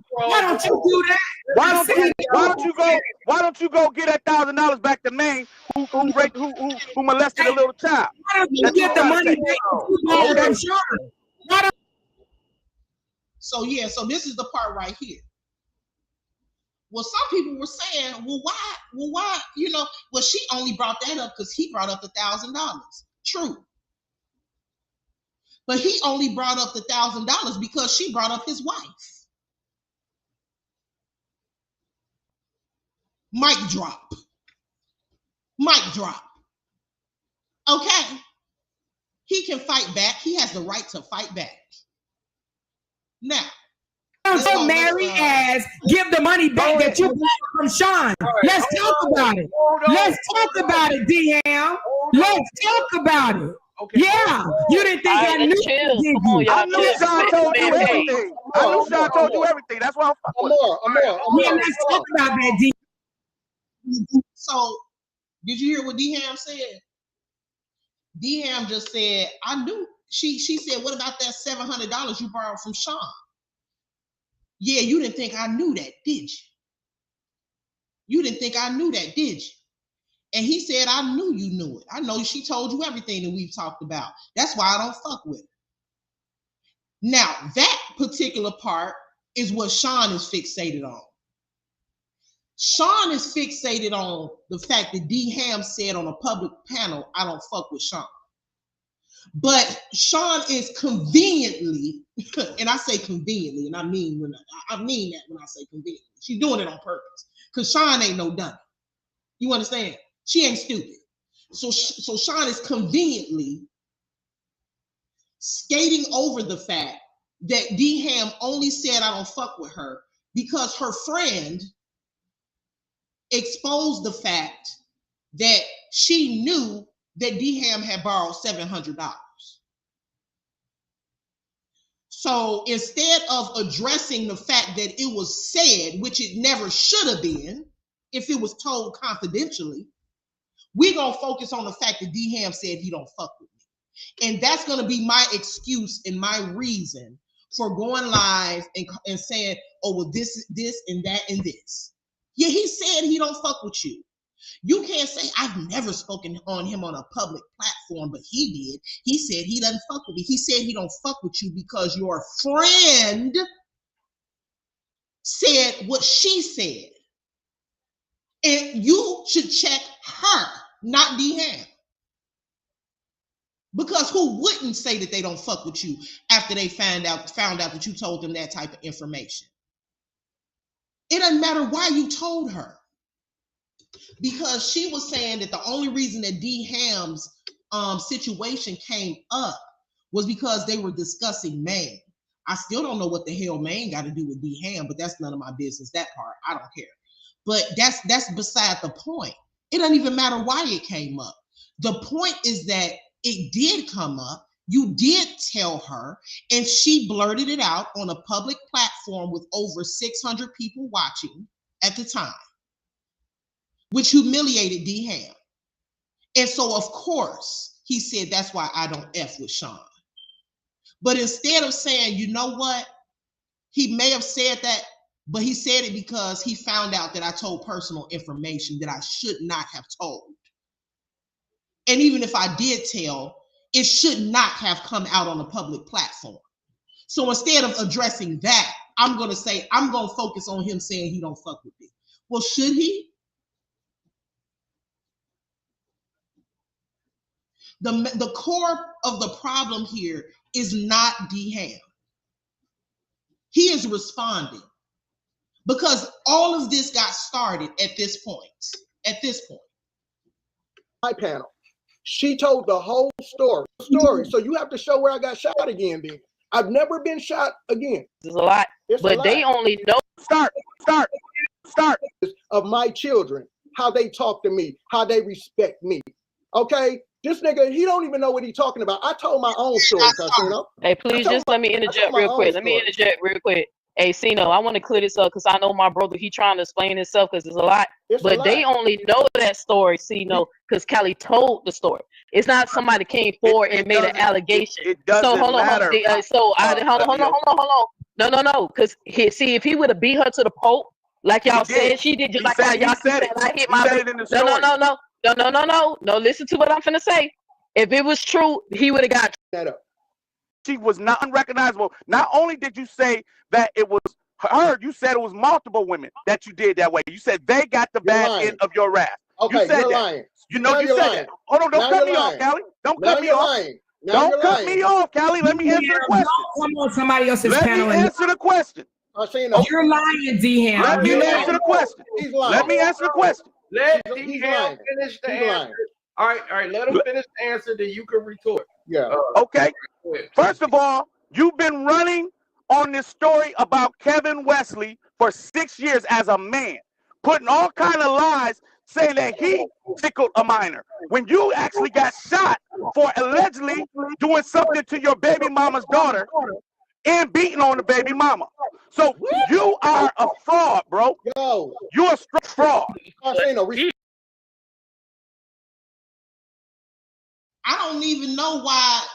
Why don't you do that? Why don't you go get that $1,000 back to Maine who molested a little child? Why don't you get the money back? So this is the part right here. Well, some people were saying, well, why, she only brought that up because he brought up the $1,000. True. But he only brought up the $1,000 because she brought up his wife. Mic drop. Mic drop. Okay. He can fight back. He has the right to fight back. Now, so Mary as give the money back that you got from Sean. Let's talk about it. Let's talk about it, DM. Let's talk about it. Okay. Yeah, you didn't think I knew. I knew Sean told you everything. I knew Sean told you everything. That's why I'm fucking with Yeah, let's talk about that, D. So, did you hear what D-Ham said? D-Ham just said, I knew. She said, what about that $700 you borrowed from Sean? Yeah, you didn't think I knew that, did you? You didn't think I knew that, did you? And he said, I knew you knew it. I know she told you everything that we've talked about. That's why I don't fuck with her. Now, that particular part is what Sean is fixated on. Sean is fixated on the fact that D-Ham said on a public panel, I don't fuck with Sean. But Sean is conveniently, and I say conveniently, and I mean that when I say conveniently. She's doing it on purpose because Sean ain't no dummy. You understand? She ain't stupid. So Sean is conveniently skating over the fact that D-Ham only said I don't fuck with her because her friend exposed the fact that she knew that D-Ham had borrowed $700. So instead of addressing the fact that it was said, which it never should have been, if it was told confidentially, we're going to focus on the fact that D-Ham said he don't fuck with me. And that's going to be my excuse and my reason for going live and saying, oh, well, this and that and this. Yeah, he said he don't fuck with you. You can't say, I've never spoken on him on a public platform, but he did. He said he doesn't fuck with me. He said he don't fuck with you because your friend said what she said. And you should check her, not D-Ham. Because who wouldn't say that they don't fuck with you after they found out that you told them that type of information? It doesn't matter why you told her. Because she was saying that the only reason that D-Ham's situation came up was because they were discussing Maine. I still don't know what the hell Maine got to do with D-Ham, but that's none of my business, that part. I don't care. But that's beside the point. It doesn't even matter why it came up. The point is that it did come up. You did tell her, and she blurted it out on a public platform with over 600 people watching at the time, which humiliated D-Ham. And so, of course, he said, that's why I don't F with Sean. But instead of saying, you know what, he may have said that, but he said it because he found out that I told personal information that I should not have told. And even if I did tell, it should not have come out on a public platform. So instead of addressing that, I'm going to say, I'm going to focus on him saying he don't fuck with me. Well, should he? The core of the problem here is not D-Ham. He is responding because all of this got started at this point. My panel. She told the whole story. So you have to show where I got shot again, then. I've never been shot again. There's a lot, but they only know. Start. Of my children, how they talk to me, how they respect me. Okay? This nigga, he don't even know what he's talking about. I told my own story, Casino. Hey, please just let me interject real quick. Hey, Cino, I want to clear this up because I know my brother, he trying to explain himself because there's a lot. But they only know that story, Cino, because Kelly told the story. It's not somebody came forward and made an allegation. It doesn't matter. Hold on. No. Because see, if he would have beat her to the pulp, like y'all said, she did just like how y'all said. I hit my baby. No. Listen to what I'm finna say. If it was true, he would have got that up. She was not unrecognizable. Not only did you say that it was her, you said it was multiple women that you did that way. You said they got the bad end of your wrath. Okay, you said you're that. lying. You know you said that. Hold on, don't cut me off, Callie. Don't cut me off. Don't cut me off, Callie. Let me answer the question. Come on, somebody else's panel. Let me answer the question. You're lying, D-Ham. Let me answer the question. He's lying. Let me answer the question. Let D-Ham finish the answer. All right. Let him finish the answer, then you can retort. Yeah. Okay. First of all, you've been running on this story about Kevin Wesley for 6 years as a man, putting all kind of lies, saying that he tickled a minor when you actually got shot for allegedly doing something to your baby mama's daughter and beating on the baby mama. So you are a fraud, bro. Yo, you're a fraud. I don't even know why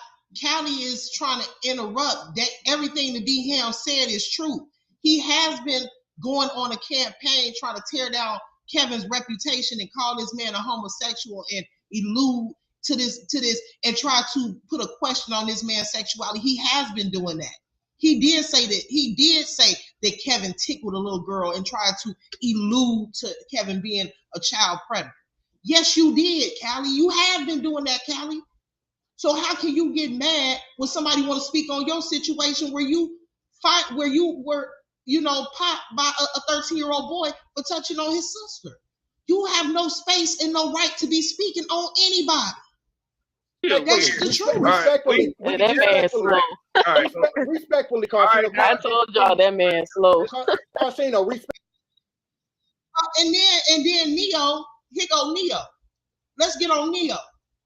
Callie is trying to interrupt. That everything that D-Ham said is true. He has been going on a campaign trying to tear down Kevin's reputation and call this man a homosexual and allude to this and try to put a question on this man's sexuality. He has been doing that. He did say that Kevin tickled a little girl and tried to allude to Kevin being a child predator. Yes, you did, Callie. You have been doing that, Callie. So how can you get mad when somebody want to speak on your situation where you were, popped by a 13-year-old boy for touching on his sister? You have no space and no right to be speaking on anybody. That's the truth. Respectfully, that man's slow. Respectfully, Carsino. I told y'all that man's slow. Carsino, respect. And then Neo, here go Neo. Let's get on Neo.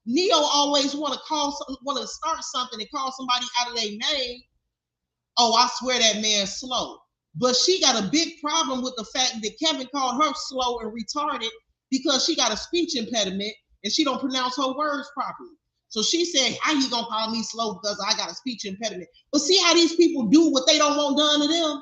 Neo always want to start something and call somebody out of their name. Oh, I swear that man's slow. But she got a big problem with the fact that Kevin called her slow and retarded because she got a speech impediment and she don't pronounce her words properly. So she said, how you gonna call me slow because I got a speech impediment? But see how these people do what they don't want done to them?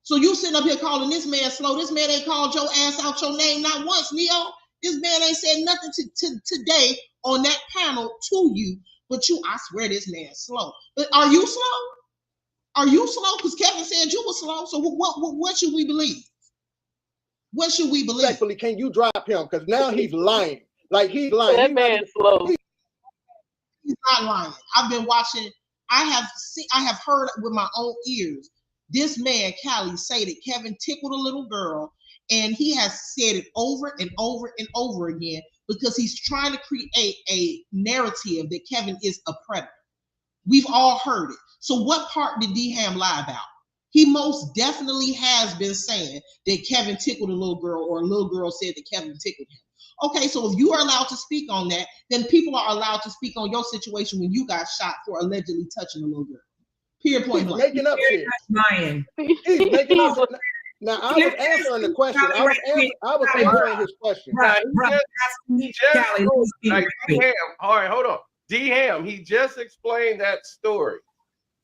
So you sitting up here calling this man slow. This man ain't called your ass out your name not once, Neo. This man ain't said nothing to today on that panel to you, but I swear this man's slow. But are you slow? Are you slow? Because Kevin said you were slow. So what should we believe? What should we believe? Respectfully, can you drop him? Because now he's lying. Like he's lying. That man's slow. He's not lying. I've been watching. I have heard with my own ears this man, Callie, say that Kevin tickled a little girl, and he has said it over and over and over again because he's trying to create a narrative that Kevin is a predator. We've all heard it. So what part did D-Ham lie about? He most definitely has been saying that Kevin tickled a little girl, or a little girl said that Kevin tickled him. Okay, so if you are allowed to speak on that, then people are allowed to speak on your situation when you got shot for allegedly touching a little girl. Period. Point blank. Making up shit. He's making up. Now I was answering the question. I was answering his question. All right, hold on. D-Ham, he just explained that story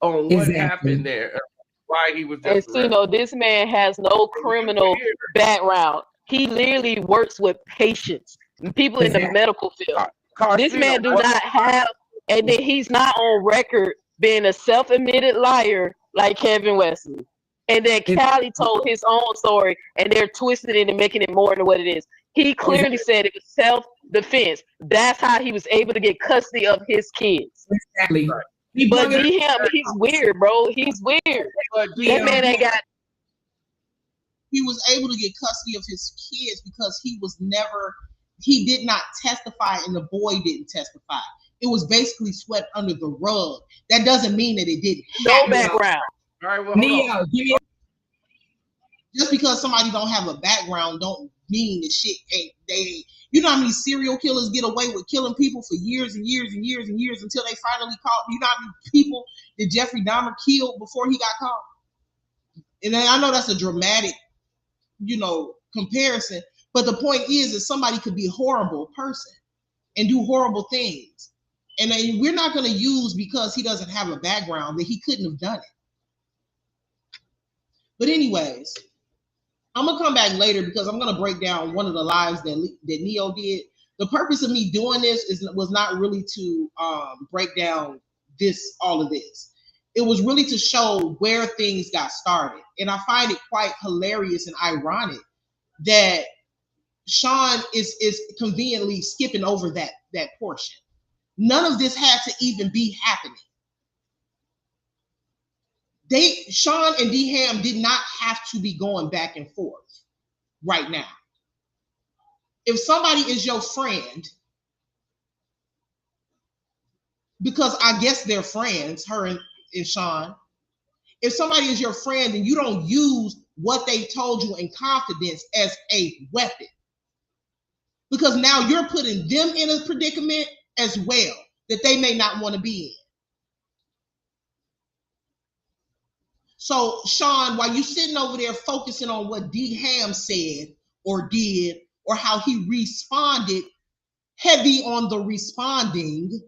on what happened there, why he was just. And this man has no criminal background. He literally works with patients, people in the medical field. This man do not have, and then he's not on record being a self-admitted liar like Kevin Wesley. And then Callie told his own story, and they're twisting it and making it more than what it is. He clearly said it was self-defense. That's how he was able to get custody of his kids. Exactly. But D-Ham, he's weird, bro. He's weird. That man ain't got. He was able to get custody of his kids because he did not testify, and the boy didn't testify. It was basically swept under the rug. That doesn't mean that it didn't happen. No background. All right, well, Neo, just because somebody don't have a background don't mean that shit ain't they. You know how many serial killers get away with killing people for years and years and years and years until they finally caught? You know how many people that Jeffrey Dahmer killed before he got caught? And I know that's a dramatic, comparison, but the point is that somebody could be a horrible person and do horrible things. And we're not going to use because he doesn't have a background that he couldn't have done it. But anyways, I'm going to come back later because I'm going to break down one of the lies that Neo did. The purpose of me doing this was not really to break down all of this. It was really to show where things got started. And I find it quite hilarious and ironic that Sean is conveniently skipping over that portion. None of this had to even be happening. Sean and D-Ham did not have to be going back and forth right now. If somebody is your friend, because I guess they're friends, her and Sean, if somebody is your friend and you don't use what they told you in confidence as a weapon, because now you're putting them in a predicament as well that they may not want to be in. So, Sean, while you sitting over there focusing on what D Ham said or did, or how he responded, heavy on the responding,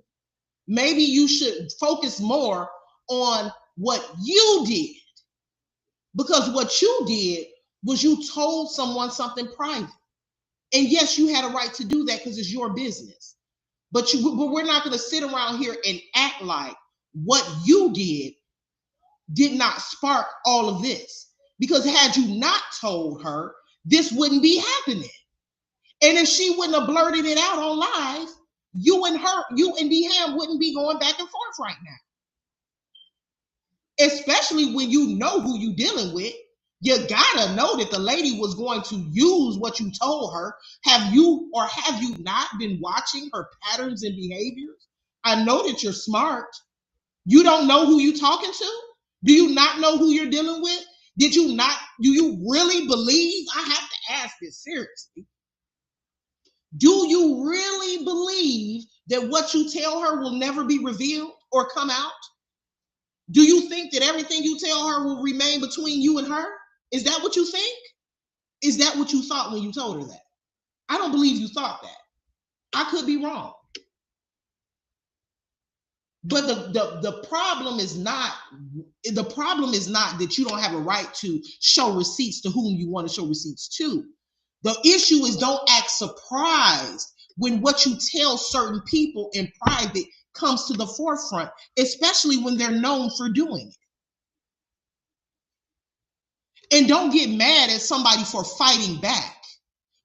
maybe you should focus more on what you did. Because what you did was you told someone something private. And yes, you had a right to do that because it's your business. But we're not going to sit around here and act like what you did not spark all of this. Because had you not told her, this wouldn't be happening. And if she wouldn't have blurted it out on live, you and D Ham wouldn't be going back and forth right now. Especially when you know who you're dealing with. You gotta know that the lady was going to use what you told her. Have you not been watching her patterns and behaviors? I know that you're smart. You don't know who you're talking to? Do you not know who you're dealing with? Do you really believe? I have to ask this seriously. Do you really believe that what you tell her will never be revealed or come out? Do you think that everything you tell her will remain between you and her? Is that what you think? Is that what you thought when you told her that? I don't believe you thought that. I could be wrong. But the problem is not that you don't have a right to show receipts to whom you want to show receipts to. The issue is don't act surprised when what you tell certain people in private comes to the forefront, especially when they're known for doing it. And don't get mad at somebody for fighting back.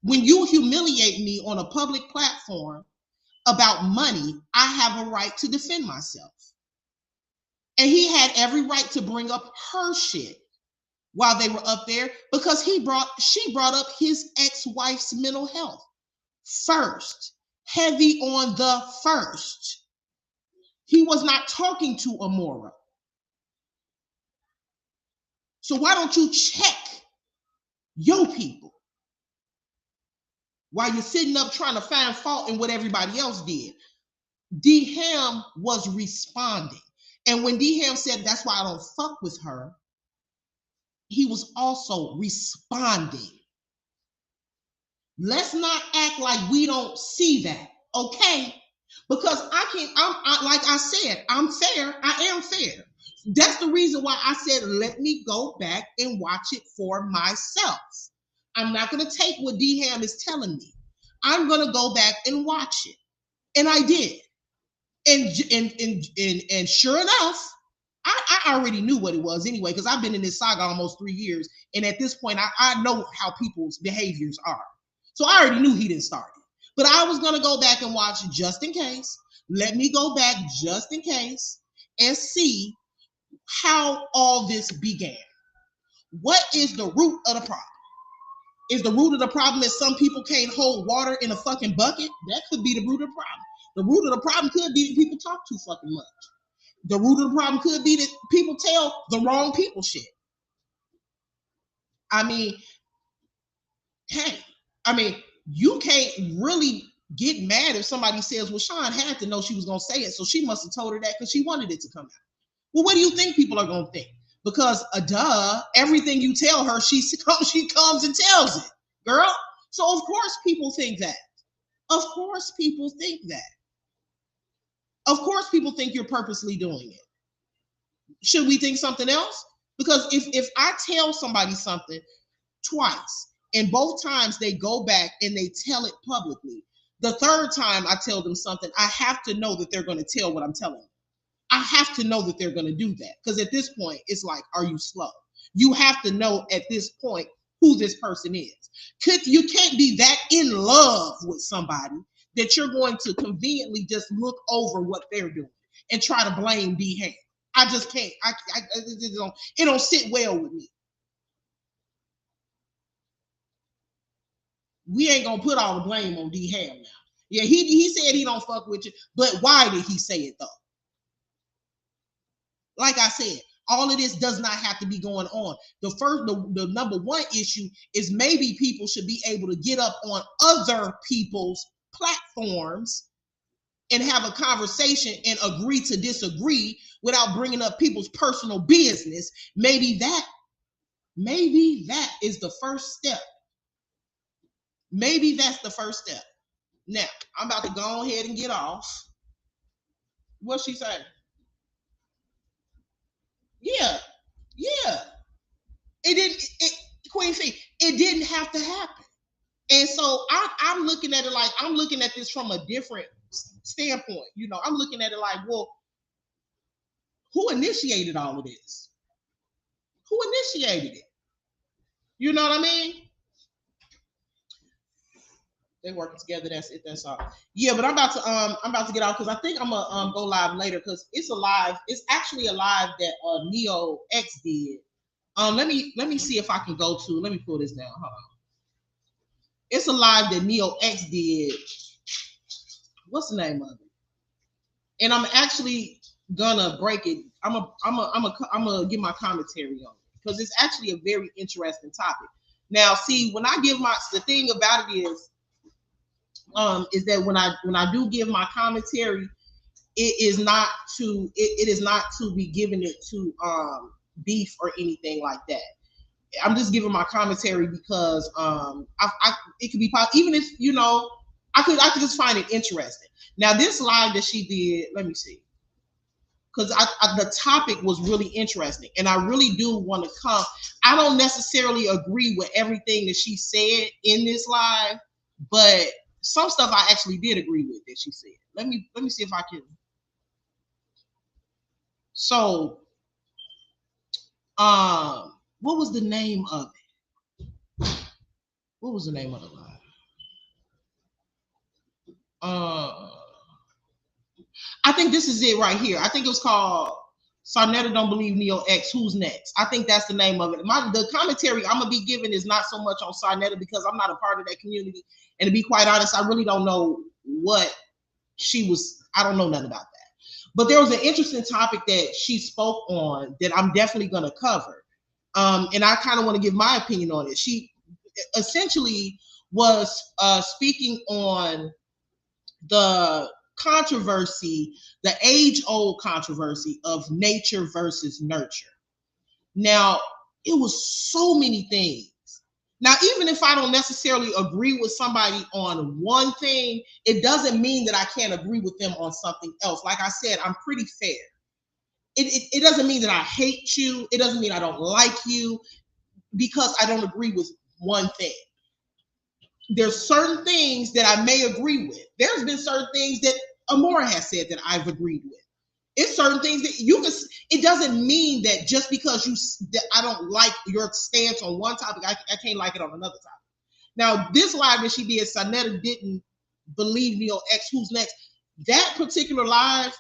When you humiliate me on a public platform about money, I have a right to defend myself. And he had every right to bring up her shit while they were up there because she brought up his ex-wife's mental health first, heavy on the first. He was not talking to Amora. So why don't you check your people while you're sitting up trying to find fault in what everybody else did? D Ham was responding. And when D Ham said, that's why I don't fuck with her, he was also responding. Let's not act like we don't see that, okay? Because like I said, I'm fair. I am fair. That's the reason why I said, let me go back and watch it for myself. I'm not going to take what D Ham is telling me. I'm going to go back and watch it. And I did. And sure enough, I already knew what it was anyway, because I've been in this saga almost 3 years. And at this point, I know how people's behaviors are. So I already knew he didn't start it. But I was going to go back and watch just in case. Let me go back just in case and see how all this began. What is the root of the problem? Is the root of the problem that some people can't hold water in a fucking bucket? That could be the root of the problem. The root of the problem could be that people talk too fucking much. The root of the problem could be that people tell the wrong people shit. I mean, you can't really get mad if somebody says, well, Sean had to know she was going to say it, so she must have told her that because she wanted it to come out. Well, what do you think people are going to think? Because, everything you tell her, she comes and tells it, girl. So, of course, people think that. Of course, people think that. Of course, people think you're purposely doing it. Should we think something else? Because if I tell somebody something twice, and both times they go back and they tell it publicly, the third time I tell them something, I have to know that they're going to tell what I'm telling them. I have to know that they're going to do that. Because at this point, it's like, are you slow? You have to know at this point who this person is. You can't be that in love with somebody that you're going to conveniently just look over what they're doing and try to blame D Ham. I just can't. It don't sit well with me. we ain't gonna put all the blame on D Ham now. Yeah, he said he don't fuck with you, but why did he say it though? Like I said, all of this does not have to be going on. The number one issue is maybe people should be able to get up on other people's platforms and have a conversation and agree to disagree without bringing up people's personal business. Maybe that is the first step. Maybe that's the first step. Now, I'm about to go ahead and get off. What's she saying? Yeah. Queen Fee, it didn't have to happen. And so I'm looking at it like, I'm looking at this from a different standpoint. You know, I'm looking at it like, well, who initiated all of this? Who initiated it? You know what I mean? They working together. That's it. That's all. Yeah, but I'm about to get off because I think I'm gonna go live later because it's a live. It's actually a live that Neo X did. Let me see if I can go to. Let me pull this down. Hold on. It's a live that Neo X did. What's the name of it? And I'm actually gonna break it. I'm gonna give my commentary on it because it's actually a very interesting topic. Now, see, when I give the thing about it is that when I do give my commentary, it is not to be giving it to beef or anything like that. I'm just giving my commentary because it could be even if I could just find it interesting. Now this live that she did, let me see, because the topic was really interesting, and I really do want to come. I don't necessarily agree with everything that she said in this live, but some stuff I actually did agree with that she said. Let me see if I can. So, what was the name of it? What was the name of the live? I think this is it right here. I think it was called Sarnetta Don't Believe Neo X. Who's next? I think that's the name of it. The commentary I'm gonna be giving is not so much on Sarnetta because I'm not a part of that community. And to be quite honest, I really don't know what she was. I don't know nothing about that. But there was an interesting topic that she spoke on that I'm definitely gonna cover. And I kind of want to give my opinion on it. She essentially was speaking on the controversy, the age-old controversy of nature versus nurture. Now, it was so many things. Now, even if I don't necessarily agree with somebody on one thing, it doesn't mean that I can't agree with them on something else. Like I said, I'm pretty fair. It doesn't mean that I hate you. It doesn't mean I don't like you because I don't agree with one thing. There's certain things that I may agree with. There's been certain things that Amora has said that I've agreed with. It's certain things that you can. It doesn't mean that just because that I don't like your stance on one topic, I can't like it on another topic. Now, this live that she did, Sarnetta didn't believe Neo X. Who's next? That particular live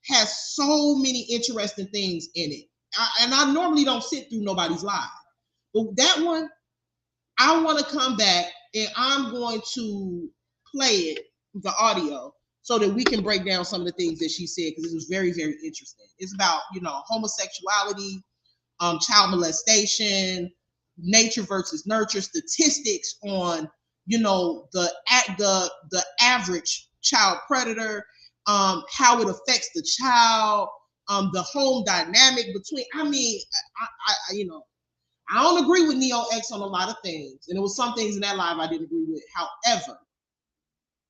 has so many interesting things in it, and I normally don't sit through nobody's live, but that one, I want to come back and I'm going to play it, the audio, so that we can break down some of the things that she said because it was very, very interesting. It's about homosexuality, child molestation, nature versus nurture, statistics on the average child predator, how it affects the child, the home dynamic between. I don't agree with Neo X on a lot of things, and there was some things in that live I didn't agree with. However,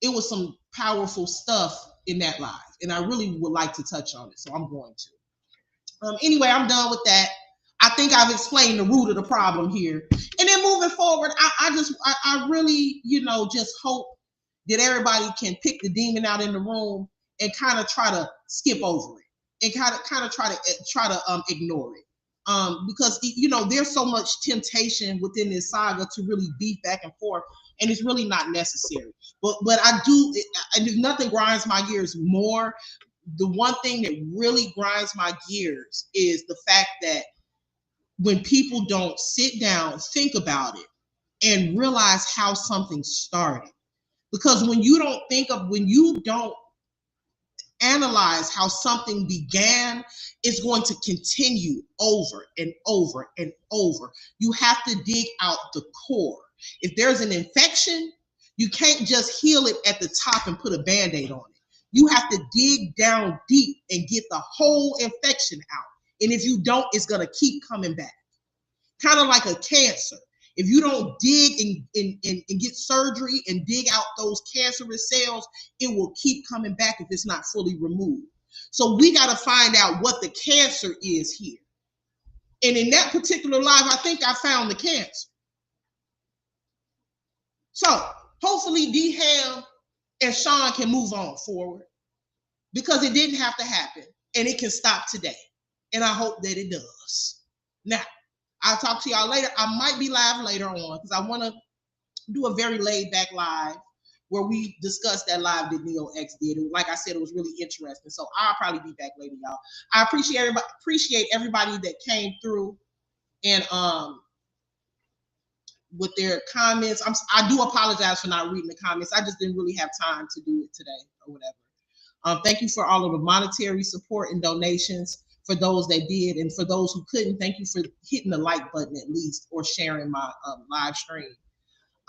it was some powerful stuff in that live, and I really would like to touch on it, so I'm going to. Anyway, I'm done with that. I think I've explained the root of the problem here, and then moving forward, I really, just hope that everybody can pick the demon out in the room and kind of try to skip over it and kind of try to ignore it. Because there's so much temptation within this saga to really beef back and forth, and it's really not necessary. But I do, and if nothing grinds my gears more, the one thing that really grinds my gears is the fact that when people don't sit down, think about it, and realize how something started. Because when you don't analyze how something began, it's going to continue over and over and over. You have to dig out the core. If there's an infection, you can't just heal it at the top and put a Band-Aid on it. You have to dig down deep and get the whole infection out. And if you don't, it's going to keep coming back. Kind of like a cancer. If you don't dig and get surgery and dig out those cancerous cells, it will keep coming back if it's not fully removed. So we got to find out what the cancer is here. And in that particular live, I think I found the cancer. So hopefully D-Ham and Sean can move on forward, because it didn't have to happen, and it can stop today. And I hope that it does. Now, I'll talk to y'all later. I might be live later on because I want to do a very laid back live where we discuss that live that Neo X did. And like I said, it was really interesting. So I'll probably be back later, y'all. I appreciate everybody that came through and with their comments. I do apologize for not reading the comments. I just didn't really have time to do it today or whatever. Thank you for all of the monetary support and donations. For those that did, and for those who couldn't, thank you for hitting the like button at least, or sharing my live stream.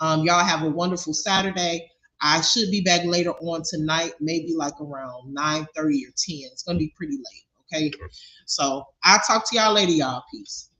Y'all have a wonderful Saturday. I should be back later on tonight, maybe like around 9:30 or 10. It's gonna be pretty late, okay? So I'll talk to y'all later, y'all. Peace.